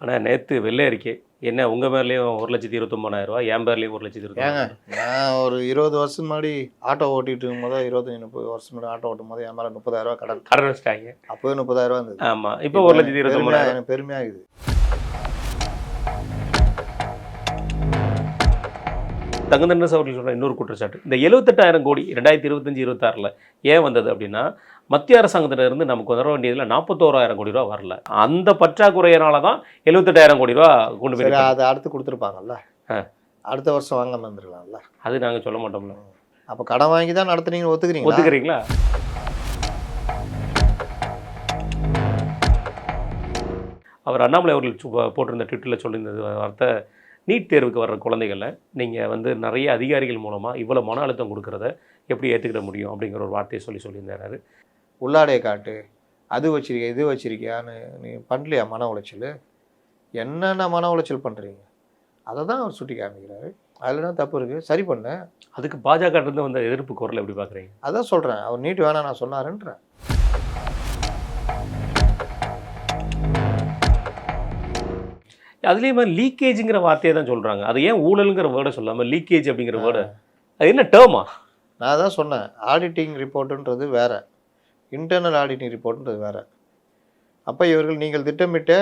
ஆனால் நேற்று வெள்ளை அறிக்கை என்ன உங்கள் பேர்லேயும் 1,29,000 என் பேர்லேயும் 1,29,000. நான் ஒரு 20 வருஷம் முன்னாடி ஆட்டோ ஓட்டிட்டு இருக்கும்போது 25-30 வருஷம் முன்னாடி ஆட்டோ ஓட்டும் போது என் மேலே 30,000 கடன் கடன் வச்சிட்டாங்க. அப்போவே 30,000 இருந்தது. ஆமாம், இப்போ 1,29,000. எனக்கு பெருமையாகுது. தங்கதண்டஸ் அவர்கள் சொல்கிற இன்னொரு குற்றச்சாட்டு, இந்த 78,000 கோடி 2025-26 ஏன் வந்தது அப்படின்னா, மத்திய அரசாங்கத்திலிருந்து நமக்கு வர வேண்டியதில் 41,000 கோடி ரூபா வரல. அந்த பற்றாக்குறையினால தான் 78,000 கோடி ரூபா கொண்டு போய் அதை அடுத்து கொடுத்துருப்பாங்கல்ல, அடுத்த வருஷம் வாங்காம இருந்துருக்கலாம்ல. அது நாங்கள் சொல்ல மாட்டோம்ல. அப்போ கடன் வாங்கி தான் நடத்துனீங்க, ஒத்துக்கிறீங்களா? அவர் அண்ணாமலை அவர்கள் போட்டிருந்த ட்விட்டரில் சொல்லியிருந்தது வார்த்தை, நீட் தேர்வுக்கு வர்ற குழந்தைகளை நீங்கள் வந்து நிறைய அதிகாரிகள் மூலமாக இவ்வளோ மன அழுத்தம் கொடுக்குறத எப்படி ஏற்றுக்கிட முடியும் அப்படிங்கிற ஒரு வார்த்தையை சொல்லியிருந்தாரு. உள்ளாடையை காட்டு, அது வச்சிருக்கியா இது வச்சிருக்கியான்னு நீ பண்ணலையா மன உளைச்சல்? என்னென்ன மன உளைச்சல் பண்ணுறீங்க அதை தான் அவர் சுட்டி காமிக்கிறாரு. அதில் தான் தப்பு இருக்குது, சரி பண்ண. அதுக்கு பாஜகட்டிருந்து வந்த எதிர்ப்பு குரல் எப்படி பார்க்குறீங்க? அதான் சொல்கிறேன், அவர் நீட் வேணாம் நான் சொன்னாருன்றேன். அதுலேயுமே லீக்கேஜுங்கிற வார்த்தையை தான் சொல்கிறாங்க. அது ஏன் ஊழலுங்கிற வேர்டை சொல்லாமல் லீக்கேஜ் அப்படிங்கிற வேர்டு, அது என்ன டேர்மா? நான் தான் சொன்னேன், ஆடிட்டிங் ரிப்போர்ட்டுன்றது வேறு, இன்டர்னல் ஆடிட்டிங் ரிப்போர்ட்டுன்றது வேறு. அப்போ இவர்கள் நீங்கள் திட்டமிட்ட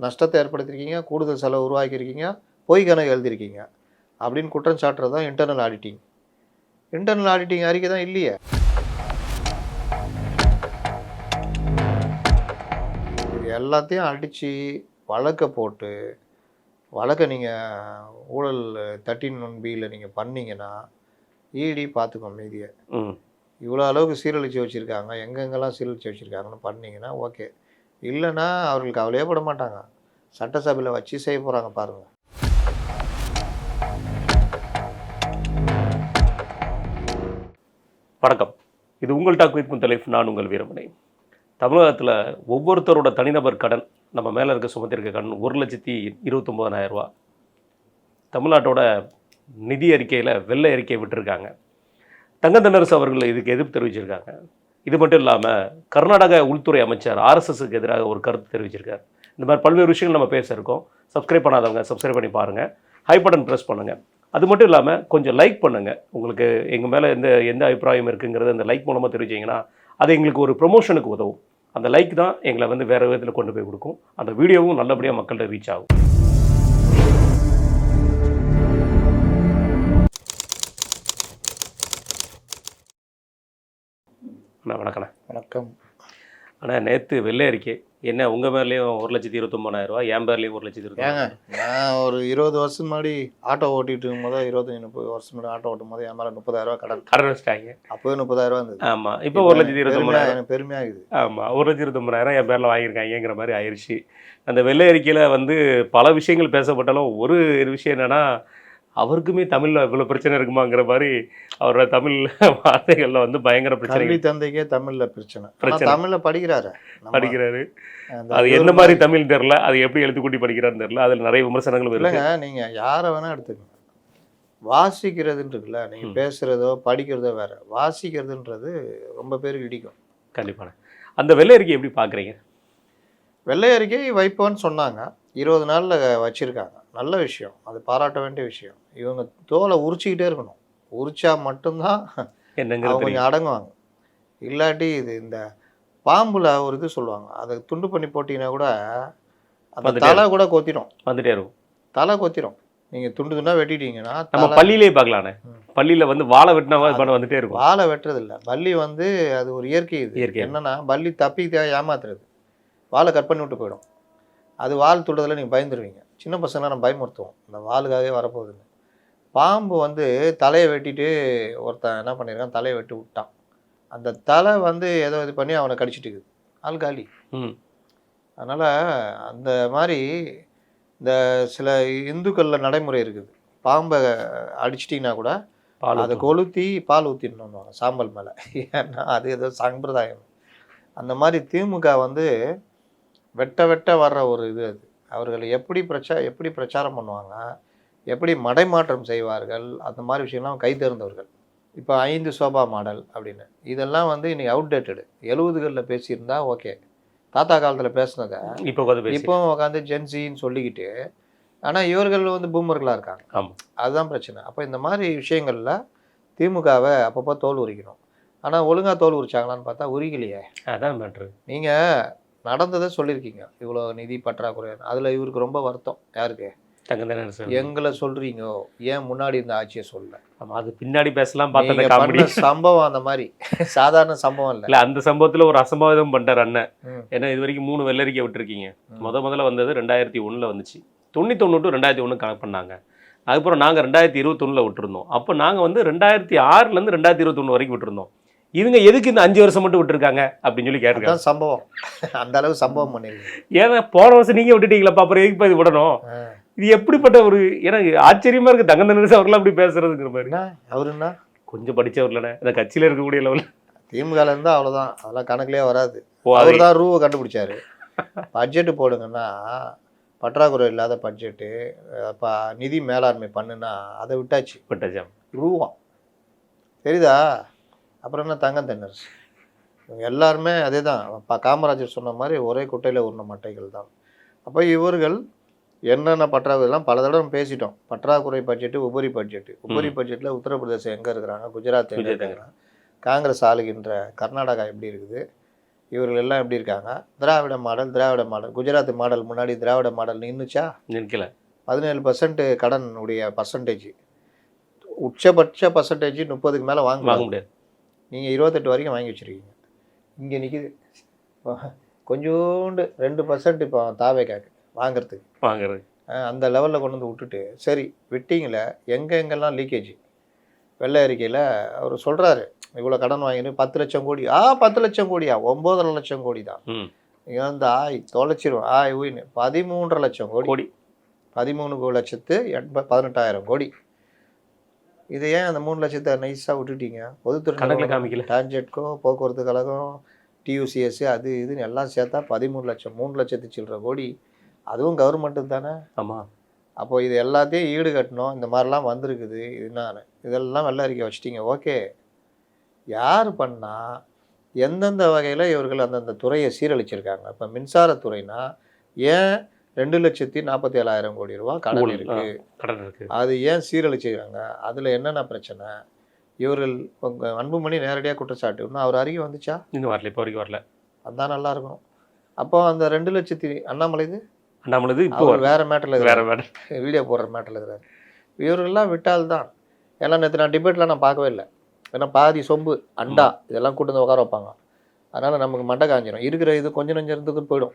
நஷ்டத்தை ஏற்படுத்தியிருக்கீங்க, கூடுதல் செலவு உருவாக்கியிருக்கீங்க, பொய் கணக்கு எழுதியிருக்கீங்க அப்படின்னு குற்றம் சாட்டுறது தான் இன்டர்னல் ஆடிட்டிங். இன்டர்னல் ஆடிட்டிங் அறிக்கை தான் இல்லையே. இது எல்லாத்தையும் அடித்து வழக்கை போட்டு, வழக்கை நீங்கள் ஊழல் 13(1)(b)யில் நீங்கள் பண்ணீங்கன்னா இடி பார்த்துக்கோ மீதியை. இவ்வளோ அளவுக்கு சீரழித்து வச்சுருக்காங்க, எங்கெங்கெல்லாம் சீரழித்து வச்சுருக்காங்கன்னு பண்ணீங்கன்னா ஓகே. இல்லைன்னா அவர்களுக்கு கவலையே பட மாட்டாங்க, சட்டசபையில் வச்சு செய்ய போகிறாங்க பாருங்கள். வணக்கம், இது உங்கள் டாக் வித் முத்தலைஃப். நான் உங்கள் வீரமணி. தமிழகத்தில் ஒவ்வொருத்தரோட தனிநபர் கடன், நம்ம மேலே இருக்க சுமத்திருக்க கடன் 1,29,000 தமிழ்நாட்டோட நிதி அறிக்கையில் வெள்ளை அறிக்கை விட்டுருக்காங்க. தங்கதண்டரசு அவர்கள் இதுக்கு எதிர்ப்பு தெரிவிச்சிருக்காங்க. இது மட்டும் இல்லாமல் கர்நாடக உள்துறை அமைச்சர் RSSக்கு எதிராக ஒரு கருத்து தெரிவிச்சிருக்கார். இந்த மாதிரி பல்வேறு விஷயங்கள் நம்ம பேச இருக்கோம். சப்ஸ்கிரைப் பண்ணாதவங்க சப்ஸ்கிரைப் பண்ணி பாருங்கள், ஹை பட்டன் ப்ரெஸ் பண்ணுங்கள். அது மட்டும் இல்லாமல் கொஞ்சம் லைக் பண்ணுங்கள். உங்களுக்கு எங்கள் மேலே எந்த அபிப்பிராயம் இருக்குங்கிறது அந்த லைக் மூலமாக தெரிவிச்சிங்கன்னா அது எங்களுக்கு ஒரு ப்ரொமோஷனுக்கு உதவும். அந்த லைக் தான் எங்களை வந்து வேறு விதத்தில் கொண்டு போய் கொடுக்கும். அந்த வீடியோவும் நல்லபடியாக மக்கள்கிட்ட ரீச் ஆகும். அண்ணா வணக்கண்ணா. வணக்கம். ஆனால் நேற்று வெள்ளை அறிக்கை என்ன உங்கள் பேர்லேயும் 1,29,000 என் பேர்லேயும் 1,29,000. நான் ஒரு 20 வருஷம் முன்னாடி ஆட்டோ ஓட்டிட்டு இருக்கும்போது 25-30 வருஷம் முன்னாடி ஆட்டோ ஓட்டும் போது என் மேலே 30,000 கடன் வச்சிட்டாங்க. அப்போவே 30,000 இருந்தது. ஆமாம், இப்போ 1,29,000 எனக்கு பெருமையாகுது. ஆமாம், 1,29,000 என் பேரில் வாங்கியிருக்காங்கிற மாதிரி ஆயிடுச்சு. அந்த வெள்ளை அறிக்கையில் வந்து பல விஷயங்கள் பேசப்பட்டாலும் ஒரு விஷயம் என்னென்னா, அவருக்குமே தமிழில் இவ்வளோ பிரச்சனை இருக்குமாங்கிற மாதிரி அவரோட தமிழ் வார்த்தைகளில் வந்து பயங்கர பிரச்சனை. கல்வி தந்தைக்கே தமிழில் பிரச்சனை. தமிழில் படிக்கிறாரு. அது என்ன மாதிரி தமிழ் தெரில, அது எப்படி எழுத்து கூட்டி படிக்கிறாருன்னு தெரில. அதில் நிறைய விமர்சனங்களும் இல்லைங்க. நீங்கள் யாரை வேணால் எடுத்துக்கோங்க, வாசிக்கிறதுன்னு இருக்குல்ல, நீங்கள் பேசுகிறதோ படிக்கிறதோ வேறு, வாசிக்கிறதுன்றது ரொம்ப பேருக்கு இடிக்கும். கண்டிப்பான. அந்த வெள்ளை அறிக்கை எப்படி பார்க்குறீங்க? வெள்ளை அறிக்கை வைப்போன்னு சொன்னாங்க, 20 நாளில் வச்சுருக்காங்க. நல்ல விஷயம், அது பாராட்ட வேண்டிய விஷயம். இவங்க தோலை உரிச்சிக்கிட்டே இருக்கணும், உரிச்சா மட்டும்தான் அவங்க கொஞ்சம் அடங்குவாங்க. இல்லாட்டி இது இந்த பாம்பில் ஒரு இது சொல்லுவாங்க, அதை துண்டு பண்ணி போட்டிங்கன்னா கூட அந்த தலை கூட கொத்திடும், வந்துட்டே இருக்கும். தலை கொத்திடும். நீங்கள் துண்டு துண்டாக வெட்டிட்டீங்கன்னா நம்ம பள்ளியிலே பார்க்கலானே, பள்ளியில் வந்து வாழை வெட்டினா வந்துட்டே இருக்கும். வாழை வெட்டுறதில்ல, பள்ளி வந்து அது ஒரு இயற்கை. இது என்னன்னா பள்ளி தப்பி ஏமாத்துறது, வாழை கட் பண்ணி விட்டு போயிடும். அது வால் துடுறதுல நீங்கள் பயந்துருவீங்க. சின்ன பசங்களாம் நம்ம பயமுறுத்துவோம், இந்த வாளுக்காகவே வரப்போகுதுன்னு. பாம்பு வந்து தலையை வெட்டிட்டு ஒருத்தன் என்ன பண்ணியிருக்கான், தலையை வெட்டி விட்டான். அந்த தலை வந்து ஏதோ இது பண்ணி அவனை கடிச்சிட்டு இருக்குது, ஆள் காலி. அதனால் அந்த மாதிரி இந்த சில இந்துக்களில் நடைமுறை இருக்குது, பாம்பை அடிச்சிட்டிங்கன்னா கூட அதை கொளுத்தி பால் ஊற்றிடணுன்னுவாங்க சாம்பல் மேலே. ஏன்னா அது ஏதோ சம்பிரதாயம். அந்த மாதிரி திமுக வந்து வெட்ட வர்ற ஒரு இது. அது அவர்கள் எப்படி பிரச்சாரம் பண்ணுவாங்க, எப்படி மடைமாற்றம் செய்வார்கள், அந்த மாதிரி விஷயம்லாம் கை தேர்ந்தவர்கள். இப்போ 5 சோபா மாடல் அப்படின்னு இதெல்லாம் வந்து இன்னைக்கு அவுடேட்டடு. 70களில் பேசியிருந்தா ஓகே, தாத்தா காலத்தில் பேசுனதை இப்போ உட்காந்து பேசி இப்போ உட்காந்து ஜென்சின்னு சொல்லிக்கிட்டு, ஆனால் இவர்கள் வந்து பூமர்களாக இருக்காங்க. ஆமாம். அதுதான் பிரச்சனை. அப்போ இந்த மாதிரி விஷயங்களில் திமுகவை அப்பப்போ தோல் உரிக்கணும். ஆனால் ஒழுங்காக தோல் உரிச்சாங்களான்னு பார்த்தா உரிக்கலையே. அதான் மேட்ரு. நீங்கள் நடந்ததை சொல்லியிருக்கீங்க, இவ்வளோ நிதி பற்றாக்குறை. அதில் இவருக்கு ரொம்ப வருத்தம். யாருக்கு? தங்கதானே சார். எங்களை சொல்கிறீங்க, ஏன் முன்னாடி இருந்த ஆட்சியை சொல்ல? ஆமாம், அது பின்னாடி பேசலாம் பார்த்தா நீங்க காமெடி. பண்ண சம்பவம் அந்த மாதிரி சாதாரண சம்பவம் இல்லை. இல்லை, அந்த சம்பவத்தில் ஒரு அசம்பாவிதம் பண்ணிட்டார் அண்ணன். ம். ஏன்னா இது வரைக்கும் 3 வெள்ளரிக்கை விட்டுருக்கீங்க. முதல்ல வந்தது 2001 வந்துச்சு. 91 to 2001 கணக்கு பண்ணாங்க. அதுக்கப்புறம் நாங்கள் 2021 விட்டுருந்தோம். அப்போ நாங்கள் வந்து 2006 2021 வரைக்கும் விட்டுருந்தோம். இவங்க எதுக்கு இந்த 5 வருஷம் மட்டும் விட்டுருக்காங்க அப்படின்னு சொல்லி கேட்டிருக்காங்க. அதுதான் சம்பவம். அந்த அளவு சம்பவம் பண்ணிருக்கீங்க. ஏன்னா போன வருஷம் நீங்கள் விட்டுட்டீங்களா, அப்புறம் எதுக்கு இது விடணும்? இது எப்படிப்பட்ட ஒரு, எனக்கு ஆச்சரியமா இருக்கு தங்கதனரசு அவர்களாம் அப்படி பேசுறதுங்கிற மாதிரி. என்ன அவருன்னா கொஞ்சம் படிச்சவர்களே, இந்த கட்சியில் இருக்கக்கூடிய லெவலில் திமுகல இருந்தால் அவ்வளோதான், அதெல்லாம் கணக்குலேயே வராது. அவர் தான் ரூவை கண்டுபிடிச்சாரு. பட்ஜெட்டு போடுங்கன்னா பற்றாக்குறை இல்லாத பட்ஜெட்டு, இப்போ நிதி மேலாண்மை பண்ணுன்னா அதை விட்டாச்சு. விட்டாச்சா ரூவா தெரியுதா? அப்புறம் என்ன தங்கம் தென்னரசு? இவங்க எல்லாருமே அதே தான். காமராஜர் சொன்ன மாதிரி ஒரே குட்டையில் உருண மட்டைகள் தான். அப்போ இவர்கள் என்னென்ன பற்றாக்குறைலாம் பல தடவை பேசிட்டோம். பற்றாக்குறை பட்ஜெட்டு, உபரி பட்ஜெட்டு. உபரி பட்ஜெட்டில் உத்தரப்பிரதேசம் எங்கே இருக்கிறாங்க, குஜராத் எங்கே இருக்கிறாங்க, காங்கிரஸ் ஆளுகின்ற கர்நாடகா எப்படி இருக்குது, இவர்கள் எல்லாம் எப்படி இருக்காங்க, திராவிட மாடல். குஜராத் மாடல் முன்னாடி திராவிட மாடல் நின்றுச்சா? நிற்கல. 17% கடன் உடைய பர்சன்டேஜ், உச்சபட்ச பர்சன்டேஜ் 30க்கு மேலே வாங்க முடியாது. நீங்கள் 28 வரைக்கும் வாங்கி வச்சுருக்கீங்க. இங்கே நிற்கிது கொஞ்சோண்டு 2% இப்போ தாவேக்காக்கு வாங்குறது. அந்த லெவலில் கொண்டு வந்து விட்டுட்டு, சரி விட்டீங்களே, எங்கெங்கெல்லாம் லீக்கேஜ்? வெள்ளை அறிக்கையில் அவர் சொல்கிறாரு, இவ்வளோ கடன் வாங்கிட்டு 10 லட்சம் கோடி. 10 லட்சம் கோடியா? 9.5 லட்சம் கோடி தான். நீங்கள் வந்து தொலைச்சிரும் ஊயின்னு 13.5 லட்சம் கோடி. 13,18,000 கோடி. இது ஏன் அந்த 3 லட்சத்தை நைஸாக விட்டுட்டீங்க? பொதுத்துறை காமிக்கல. டான்ஜெட்கோ, போக்குவரத்து கழகம், டியூசிஎஸ், அது இதுன்னு எல்லாம் சேர்த்தா 13 லட்சம், 3 லட்சத்து சில்லற கோடி. அதுவும் கவர்மெண்ட்டு தானே. ஆமாம். அப்போ இது எல்லாத்தையும் ஈடு கட்டணும். இந்த மாதிரிலாம் வந்திருக்குது. இதெல்லாம் வெள்ளை அறிக்கை வச்சிட்டிங்க. ஓகே, யார் பண்ணால் எந்தெந்த வகையில் இவர்கள் அந்தந்த துறையை சீரழிச்சிருக்காங்க? இப்போ மின்சாரத்துறைனா ஏன் 2,47,000 கோடி ரூபா கடன் இருக்குது? அது ஏன் சீரழிச்சிருக்காங்க? அதில் என்னென்ன பிரச்சனை? இவர்கள் அன்புமணி நேரடியாக குற்றச்சாட்டு, இன்னும் அவர் அறிக்கை வந்துச்சா? இன்னும் வரல, இப்போ வரைக்கும் வரல. அதுதான் நல்லா இருக்கும். அப்போ அந்த 2 லட்சத்தி அண்ணாமலைது இப்போ வேறு மேட்டரில் வீடியோ போடுற மேட்டரில் இருக்கிறார். இவர்கள்லாம் விட்டால்தான். ஏன்னா நேற்று நான் டிபேட்டில் நான் பார்க்கவே இல்லை. ஏன்னா பாதி சொம்பு அண்டா இதெல்லாம் கூட்டு வந்து உட்கார வைப்பாங்க. அதனால் நமக்கு மண்டை காஞ்சிடும். இருக்கிற இது கொஞ்சம் நெஞ்சத்துக்கு போயிடும்.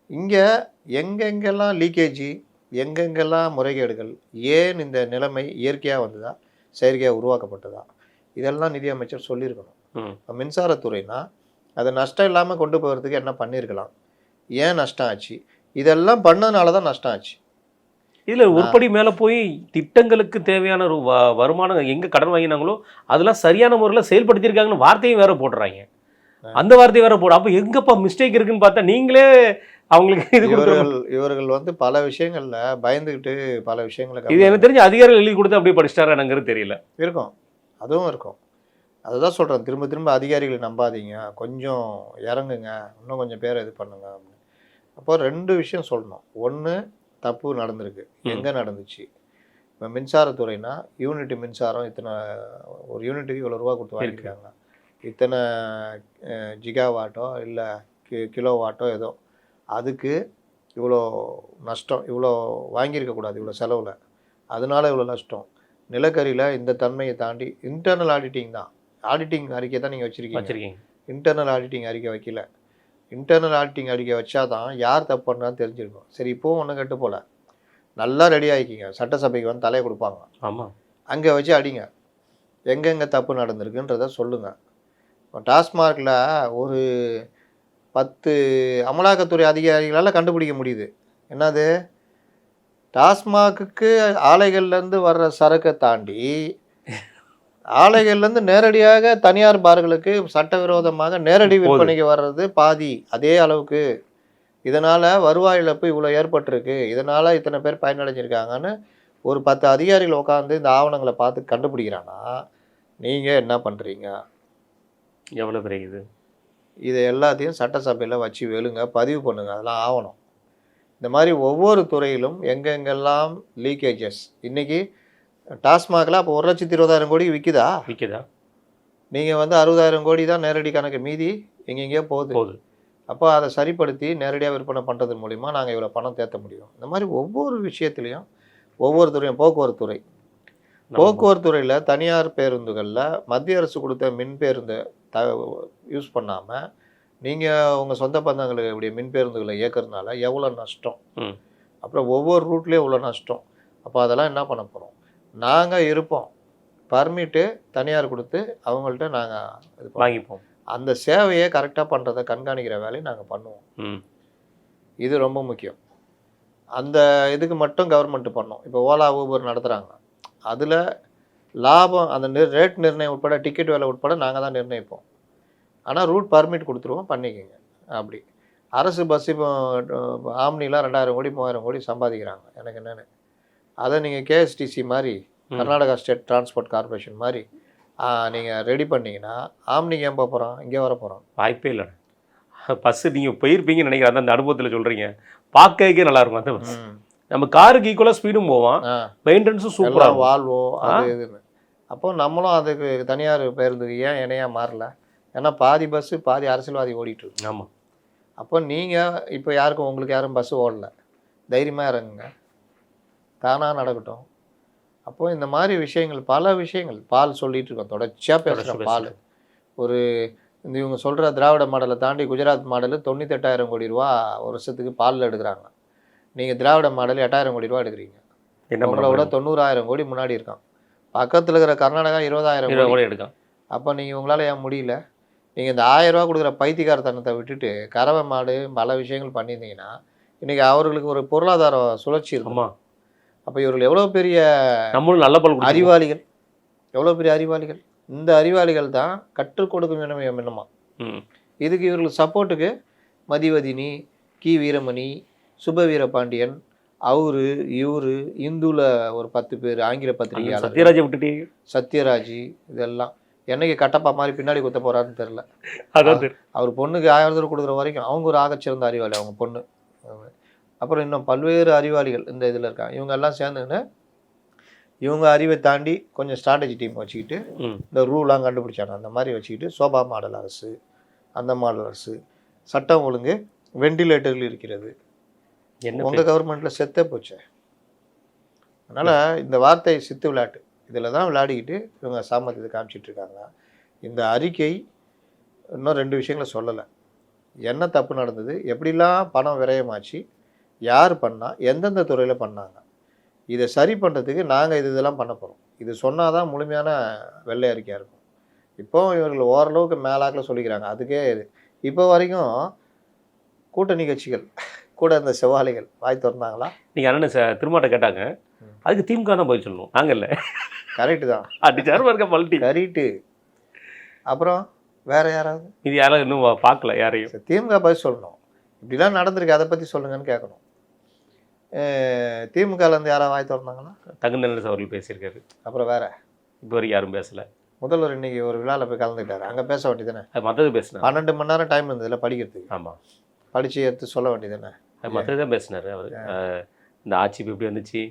இங்கே எங்கெங்கெல்லாம் லீக்கேஜி, எங்கெங்கெல்லாம் முறைகேடுகள், ஏன் இந்த நிலைமை இயற்கையாக வந்ததா செயற்கையாக உருவாக்கப்பட்டதா, இதெல்லாம் நிதியமைச்சர் சொல்லியிருக்கணும். இப்போ மின்சாரத்துறைனா அதை நஷ்டம் இல்லாமல் கொண்டு போகிறதுக்கு என்ன பண்ணியிருக்கலாம், ஏன் நஷ்டம் ஆச்சு, இதெல்லாம் பண்ணதுனால தான் நஷ்டம் ஆச்சு. இதில் ஒருபடி மேலே போய் திட்டங்களுக்கு தேவையான ஒரு வருமானம் எங்கே கடன் வாங்கினாங்களோ அதெல்லாம் சரியான முறையில் செயல்படுத்தியிருக்காங்கன்னு வார்த்தையும் வேற போடுறாங்க. அந்த வார்த்தையை வேற போடும். அப்போ எங்கப்பா மிஸ்டேக் இருக்குன்னு பார்த்தா நீங்களே அவங்களுக்கு இது இவர்கள் வந்து பல விஷயங்கள்ல பயந்துக்கிட்டு பல விஷயங்களை இது எனக்கு தெரிஞ்சு அதிகாரிகள் எழுதி கொடுத்து அப்படியே படிச்சிட்டாரா என்னங்கிறது தெரியல. இருக்கும், அதுவும் இருக்கும். அதுதான் சொல்கிறேன், திரும்ப திரும்ப அதிகாரிகளை நம்பாதீங்க, கொஞ்சம் இறங்குங்க, இன்னும் கொஞ்சம் பேரை இது பண்ணுங்க அப்படின்னு. அப்போ 2 விஷயம் சொல்லணும். ஒன்று, தப்பு நடந்திருக்கு, எங்கே நடந்துச்சு. இப்போ மின்சாரத்துறைனா யூனிட் மின்சாரம் இத்தனை, ஒரு யூனிட்டுக்கு இவ்வளோ ரூபா கொடுத்து வாங்கியிருக்காங்க, இத்தனை ஜிகாவாட்டோ இல்லை கிலோ வாட்டோ ஏதோ, அதுக்கு இவ்வளோ நஷ்டம், இவ்வளோ வாங்கியிருக்கக்கூடாது இவ்வளோ செலவில், அதனால இவ்வளோ நஷ்டம். நிலக்கரியில் இந்த தன்மையை தாண்டி இன்டர்னல் ஆடிட்டிங் தான், ஆடிட்டிங் அறிக்கை தான் நீங்கள் வச்சுருக்கீங்க. இன்டர்னல் ஆடிட்டிங் அறிக்கை வைக்கல. இன்டர்னல் ஆடிட்டிங் அறிக்கை வச்சா தான் யார் தப்பு பண்ணான்னு தெரிஞ்சிருக்கும். சரி, இப்போவும் ஒன்றும் கெட்டு போகல, நல்லா ரெடி ஆகிக்கிங்க, சட்டசபைக்கு வந்து தலையை கொடுப்பாங்க. ஆமாம், அங்கே வச்சு அடிங்க, எங்கெங்கே தப்பு நடந்திருக்குன்றத சொல்லுங்கள். இப்போ டாஸ்மார்க்கில் ஒரு 10 அமலாக்கத்துறை அதிகாரிகளால் கண்டுபிடிக்க முடியுது. என்னது, டாஸ்மாகுக்கு ஆலைகள்லேருந்து வர்ற சரக்கை தாண்டி ஆலைகள்லேருந்து நேரடியாக தனியார் பார்களுக்கு சட்டவிரோதமாக நேரடி விற்பனைக்கு வர்றது பாதி, அதே அளவுக்கு. இதனால் வருவாய் இழப்பு இவ்வளோ ஏற்பட்டிருக்கு, இதனால் இத்தனை பேர் பயனடைஞ்சிருக்காங்கன்னு ஒரு 10 அதிகாரிகள் உட்காந்து இந்த ஆவணங்களை பார்த்து கண்டுபிடிக்கிறான்னா நீங்கள் என்ன பண்ணுறீங்க? எவ்வளோ பெரிய இது. இதை எல்லாத்தையும் சட்டசபையில் வச்சு வெளுங்க, பதிவு பண்ணுங்க, அதெல்லாம் ஆகணும். இந்த மாதிரி ஒவ்வொரு துறையிலும் எங்கெங்கெல்லாம் லீக்கேஜஸ் இன்றைக்கி டாஸ்மாகில் அப்போ 1,20,000 கோடி விற்குதா? நீங்கள் வந்து 60,000 கோடி தான் நேரடி கணக்கு, மீதி எங்கெங்கேயோ போகுது. அப்போ அதை சரிப்படுத்தி நேரடியாக விற்பனை பண்ணுறது மூலிமா நாங்கள் இவ்வளோ பணம் தேர்த்த முடியும். இந்த மாதிரி ஒவ்வொரு விஷயத்துலையும் ஒவ்வொரு துறையும் போக்குவரத்து துறையில் தனியார் பேருந்துகளில் மத்திய அரசு கொடுத்த மின் பேருந்து யூஸ் பண்ணாமல் நீங்கள் உங்கள் சொந்த பந்தங்களுடைய மின் பேருந்துகளை இயக்கிறதுனால எவ்வளோ நஷ்டம், அப்புறம் ஒவ்வொரு ரூட்லேயும் எவ்வளோ நஷ்டம். அப்போ அதெல்லாம் என்ன பண்ண போகிறோம்? நாங்கள் இருப்போம், பர்மிட்டு தனியார் கொடுத்து அவங்கள்ட்ட நாங்கள் இது வாங்கிப்போம். அந்த சேவையை கரெக்டாக பண்ணுறதை கண்காணிக்கிற வேலையை நாங்கள் பண்ணுவோம். இது ரொம்ப முக்கியம். அந்த இதுக்கு மட்டும் கவர்மெண்ட்டு பண்ணோம். இப்போ ஓலா ஊபர் நடத்துகிறாங்க, அதில் லாபம் அந்த ரேட் நிர்ணயம் உட்பட டிக்கெட் விலை உட்பட நாங்கள் தான் நிர்ணயிப்போம். ஆனால் ரூட் பர்மிட் கொடுத்துருவோம், பண்ணிக்கோங்க. அப்படி அரசு பஸ் இப்போ ஆம்னிலாம் 2,000 கோடி 3,000 கோடி சம்பாதிக்கிறாங்க. எனக்கு என்னென்னு அதை நீங்கள் கேஎஸ்டிசி மாதிரி கர்நாடகா ஸ்டேட் டிரான்ஸ்போர்ட் கார்பரேஷன் மாதிரி நீங்கள் ரெடி பண்ணிங்கன்னா ஆம்னிக்கு ஏன் போகிறோம்? இங்கே வர போகிறோம் வாய்ப்பே இல்லை. பஸ்ஸு நீங்கள் போயிருப்பீங்கன்னு நினைக்கிறேன், அந்த அனுபவத்தில் சொல்கிறீங்க. பார்க்கறதுக்கே நல்லாயிருக்கும் அந்த பஸ். நம்ம காருக்கு ஈக்குவலாக ஸ்பீடும் போவோம், மெயின்டெனன்ஸும் சூப்பராக வால்வோ அது இதுன்னு. அப்போது நம்மளும் அதுக்கு தனியார் பேருந்துக்கு ஏன் இணையாக மாறல? ஏன்னா பாதி பஸ்ஸு பாதி அரசியல்வாதி ஓடிட்டுருக்கு. ஆமாம். அப்போ நீங்கள் இப்போ யாருக்கும் உங்களுக்கு யாரும் பஸ்ஸு ஓடலை, தைரியமாக இறங்குங்க, தானாக நடக்கட்டும். அப்போது இந்த மாதிரி விஷயங்கள் பல விஷயங்கள் பால் சொல்லிகிட்டு இருக்கோம், தொடர்ச்சியாக பேசுகிறோம். பால் ஒரு இந்த இவங்க சொல்கிற திராவிட மாடலை தாண்டி குஜராத் மாடலு 98,000 கோடி ரூபா ஒரு வருஷத்துக்கு பாலில் எடுக்கிறாங்க. நீங்கள் திராவிட மாடல் 8,000 கோடி ரூபா எடுக்கிறீங்க. நம்மளை விட 90,000 கோடி முன்னாடி இருக்கான். பக்கத்தில் இருக்கிற கர்நாடகா 20,000 கோடி எடுக்கான். அப்போ நீங்கள் உங்களால் ஏன் முடியல? நீங்கள் இந்த 1,000 ரூபா கொடுக்குற பைத்தியக்காரத்தனத்தை விட்டுட்டு கறவை மாடு பல விஷயங்கள் பண்ணியிருந்தீங்கன்னா இன்றைக்கி அவர்களுக்கு ஒரு பொருளாதார சுழற்சி இருக்குமா? அப்போ இவர்கள் எவ்வளோ பெரிய நம்மளும் நல்ல அறிவாளிகள், எவ்வளோ பெரிய அறிவாளிகள். இந்த அறிவாளிகள் தான் கற்றுக் கொடுக்கும் என்னமா. இதுக்கு இவர்களுக்கு சப்போர்ட்டுக்கு மதிவதினி, கி வீரமணி, சுப வீரபாண்டியன், அவரு இவரு இந்துவில் ஒரு 10 பேர், ஆங்கில பத்திரிகையாளர் சத்யராஜை விட்டுட்டு சத்யராஜ், இதெல்லாம் என்னைக்கு கட்டப்பா மாதிரி பின்னாடி குத்த போகிறாருன்னு தெரில. அதாவது அவர் பொண்ணுக்கு 1000 ரூபா கொடுக்குற வரைக்கும் அவங்க ஒரு ஆகச்சிறந்த அறிவாளி, அவங்க பொண்ணு. அப்புறம் இன்னும் பல்வேறு அறிவாளிகள் இந்த இதில் இருக்காங்க. இவங்க எல்லாம் சேர்ந்துன்னு இவங்க அறிவை தாண்டி கொஞ்சம் ஸ்ட்ராட்டஜி டீம் வச்சுக்கிட்டு இந்த ரூலாம் கண்டுபிடிச்சாங்க. அந்த மாதிரி வச்சுக்கிட்டு சோபா மாடல் அரசு, அந்த மாடல் அரசு, சட்டம் ஒழுங்கு, வெண்டிலேட்டர்கள் இருக்கிறது. உங்கள் கவர்மெண்ட்டில் செத்தே போச்சு. அதனால் இந்த வார்த்தை சித்து விளையாட்டு, இதில் தான் விளையாடிக்கிட்டு இவங்க சாமர்த்தியத்தை காமிச்சிட்ருக்காங்க. இந்த அறிக்கை இன்னும் 2 விஷயங்களை சொல்லலை. என்ன தப்பு நடந்தது, எப்படிலாம் பணம் விரயமாச்சு, யார் பண்ணால், எந்தெந்த துறையில் பண்ணாங்க, இதை சரி பண்ணுறதுக்கு நாங்கள் இதெல்லாம் பண்ண போகிறோம். இது சொன்னால் தான் முழுமையான வெள்ளை அறிக்கையாக இருக்கும். இப்போ இவர்கள் ஓரளவுக்கு மேலாக்கில் சொல்லிக்கிறாங்க. அதுக்கே இது இப்போ வரைக்கும் கூட்டணி கட்சிகள் கூட இந்த செவ்வாழைகள் வாய் திறந்தாங்களா? நீங்கள் அண்ணன் திருமாட்ட கேட்டாங்க, அதுக்கு திமுக தான் பதில் சொல்லணும், நாங்கள் இல்லை. கரெக்டு தான், அடிச்சாரும் இருக்க பல்ட்டி கரெக்டு. அப்புறம் வேறு யாராவது இது யாராவது இன்னும் பார்க்கல யாரையும். திமுக பதில் சொல்லணும், இப்படிலாம் நடந்திருக்கு, அதை பற்றி சொல்லுங்கன்னு கேட்கணும். திமுகலேருந்து யாராவது வாய் திறந்தாங்கன்னா தகுந்தரசு அவர்கள் பேசியிருக்காரு. அப்புறம் வேறு இப்போ வரைக்கும் யாரும் பேசலை. முதல்வர் இன்றைக்கி ஒரு விழாவில் போய் கலந்துக்கிட்டாரு, அங்கே பேச வேண்டியதானே. அது மற்றது பேசினார். 12 மணி நேரம் டைம் இருந்ததில்ல படிக்கிறதுக்கு. ஆமாம், படித்து எடுத்து சொல்ல வேண்டியதானே. அது மற்றது தான் பேசினார் அவர். இந்த ஆட்சி இப்படி வந்துச்சு,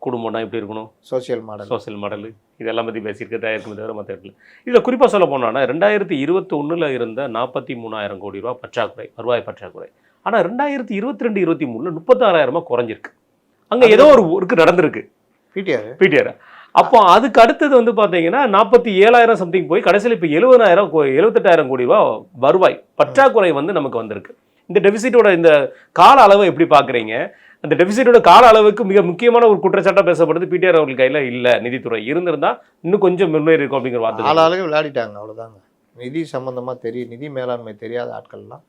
குடும்பம்னா இப்படி இருக்கணும், சோசியல் மாடலு இதெல்லாம் பற்றி பேசியிருக்கதா இருக்குமே தவிர மற்ற இடத்துல. இதில் குறிப்பாக சொல்ல போனோன்னா 2021 இருந்த 43,000 கோடி ரூபா பற்றாக்குறை, வருவாய் பற்றாக்குறை. ஆனால் 2022-23 36,000 குறைஞ்சிருக்கு. அங்கே ஏதோ ஒரு ஒர்க்கு நடந்திருக்கு, பிடிஆர். அப்போ அதுக்கு அடுத்தது வந்து பார்த்தீங்கன்னா 47,000 சம்திங் போய் கடைசியில் இப்போ 78,000 கோடி ரூபா வருவாய் பற்றாக்குறை வந்து நமக்கு வந்திருக்கு. இந்த டெபிசிட்டோட இந்த கால அளவை எப்படி பார்க்குறீங்க? அந்த டெபிசிட்டோட கால அளவுக்கு மிக முக்கியமான ஒரு குற்றச்சாட்டாக பேசப்படுது, பிடிஆர் அவர்கள் கையில் இல்லை நிதித்துறை, இருந்திருந்தால் இன்னும் கொஞ்சம் முன்னேறி இருக்கும் அப்படிங்கிற வார்த்தை. ஆளாளுக்கு விளையாடிட்டாங்க, அவ்வளோதாங்க. நிதி சம்மந்தமாக தெரியும், நிதி மேலாண்மை தெரியாத ஆட்கள்லாம்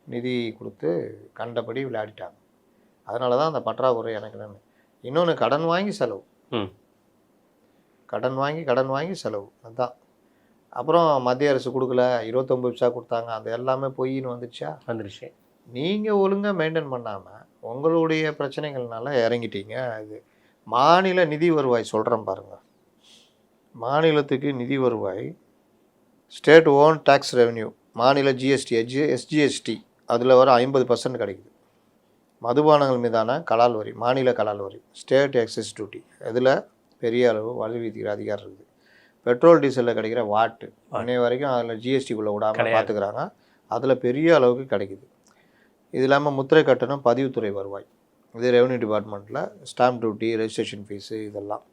நிதி கொடுத்து கண்டபடி விளையாடிட்டாங்க. அதனால தான் அந்த பற்றாக்குறை எனக்கு நான். இன்னொன்று கடன் வாங்கி செலவு, கடன் வாங்கி செலவு, அதுதான். அப்புறம் மத்திய அரசு கொடுக்கல, 29 பைசா கொடுத்தாங்க, அது எல்லாமே பொய்ன்னு வந்துருச்சு. நீங்கள் ஒழுங்காக மெயின்டைன் பண்ணாமல் உங்களுடைய பிரச்சனைகள்னால இறங்கிட்டீங்க. இது மாநில நிதி வருவாய் சொல்கிறேன் பாருங்கள். மாநிலத்துக்கு நிதி வருவாய், ஸ்டேட் ஓன் டேக்ஸ் ரெவென்யூ, மாநில ஜிஎஸ்டி எஸ்ஜிஎஸ்டி அதில் வர 50% கிடைக்குது. மதுபானங்கள் மீதான கலால் வரி, மாநில கலால் வரி, ஸ்டேட் எக்ஸைஸ் டியூட்டி, இதில் பெரிய அளவு வரி விதிக்கிற அதிகாரம் இருக்குது. பெட்ரோல் டீசலில் கிடைக்கிற வாட்டு இன்னைய வரைக்கும் அதில் ஜிஎஸ்டிக்குள்ளே விடாமல் பார்த்துக்கிறாங்க. அதில் பெரிய அளவுக்கு கிடைக்குது. இது இல்லாமல் முத்திரை கட்டணம், பதிவுத்துறை வருவாய், இது ரெவன்யூ டிபார்ட்மெண்ட்டில் ஸ்டாம்ப் டியூட்டி, ரெஜிஸ்ட்ரேஷன் ஃபீஸு இதெல்லாம்.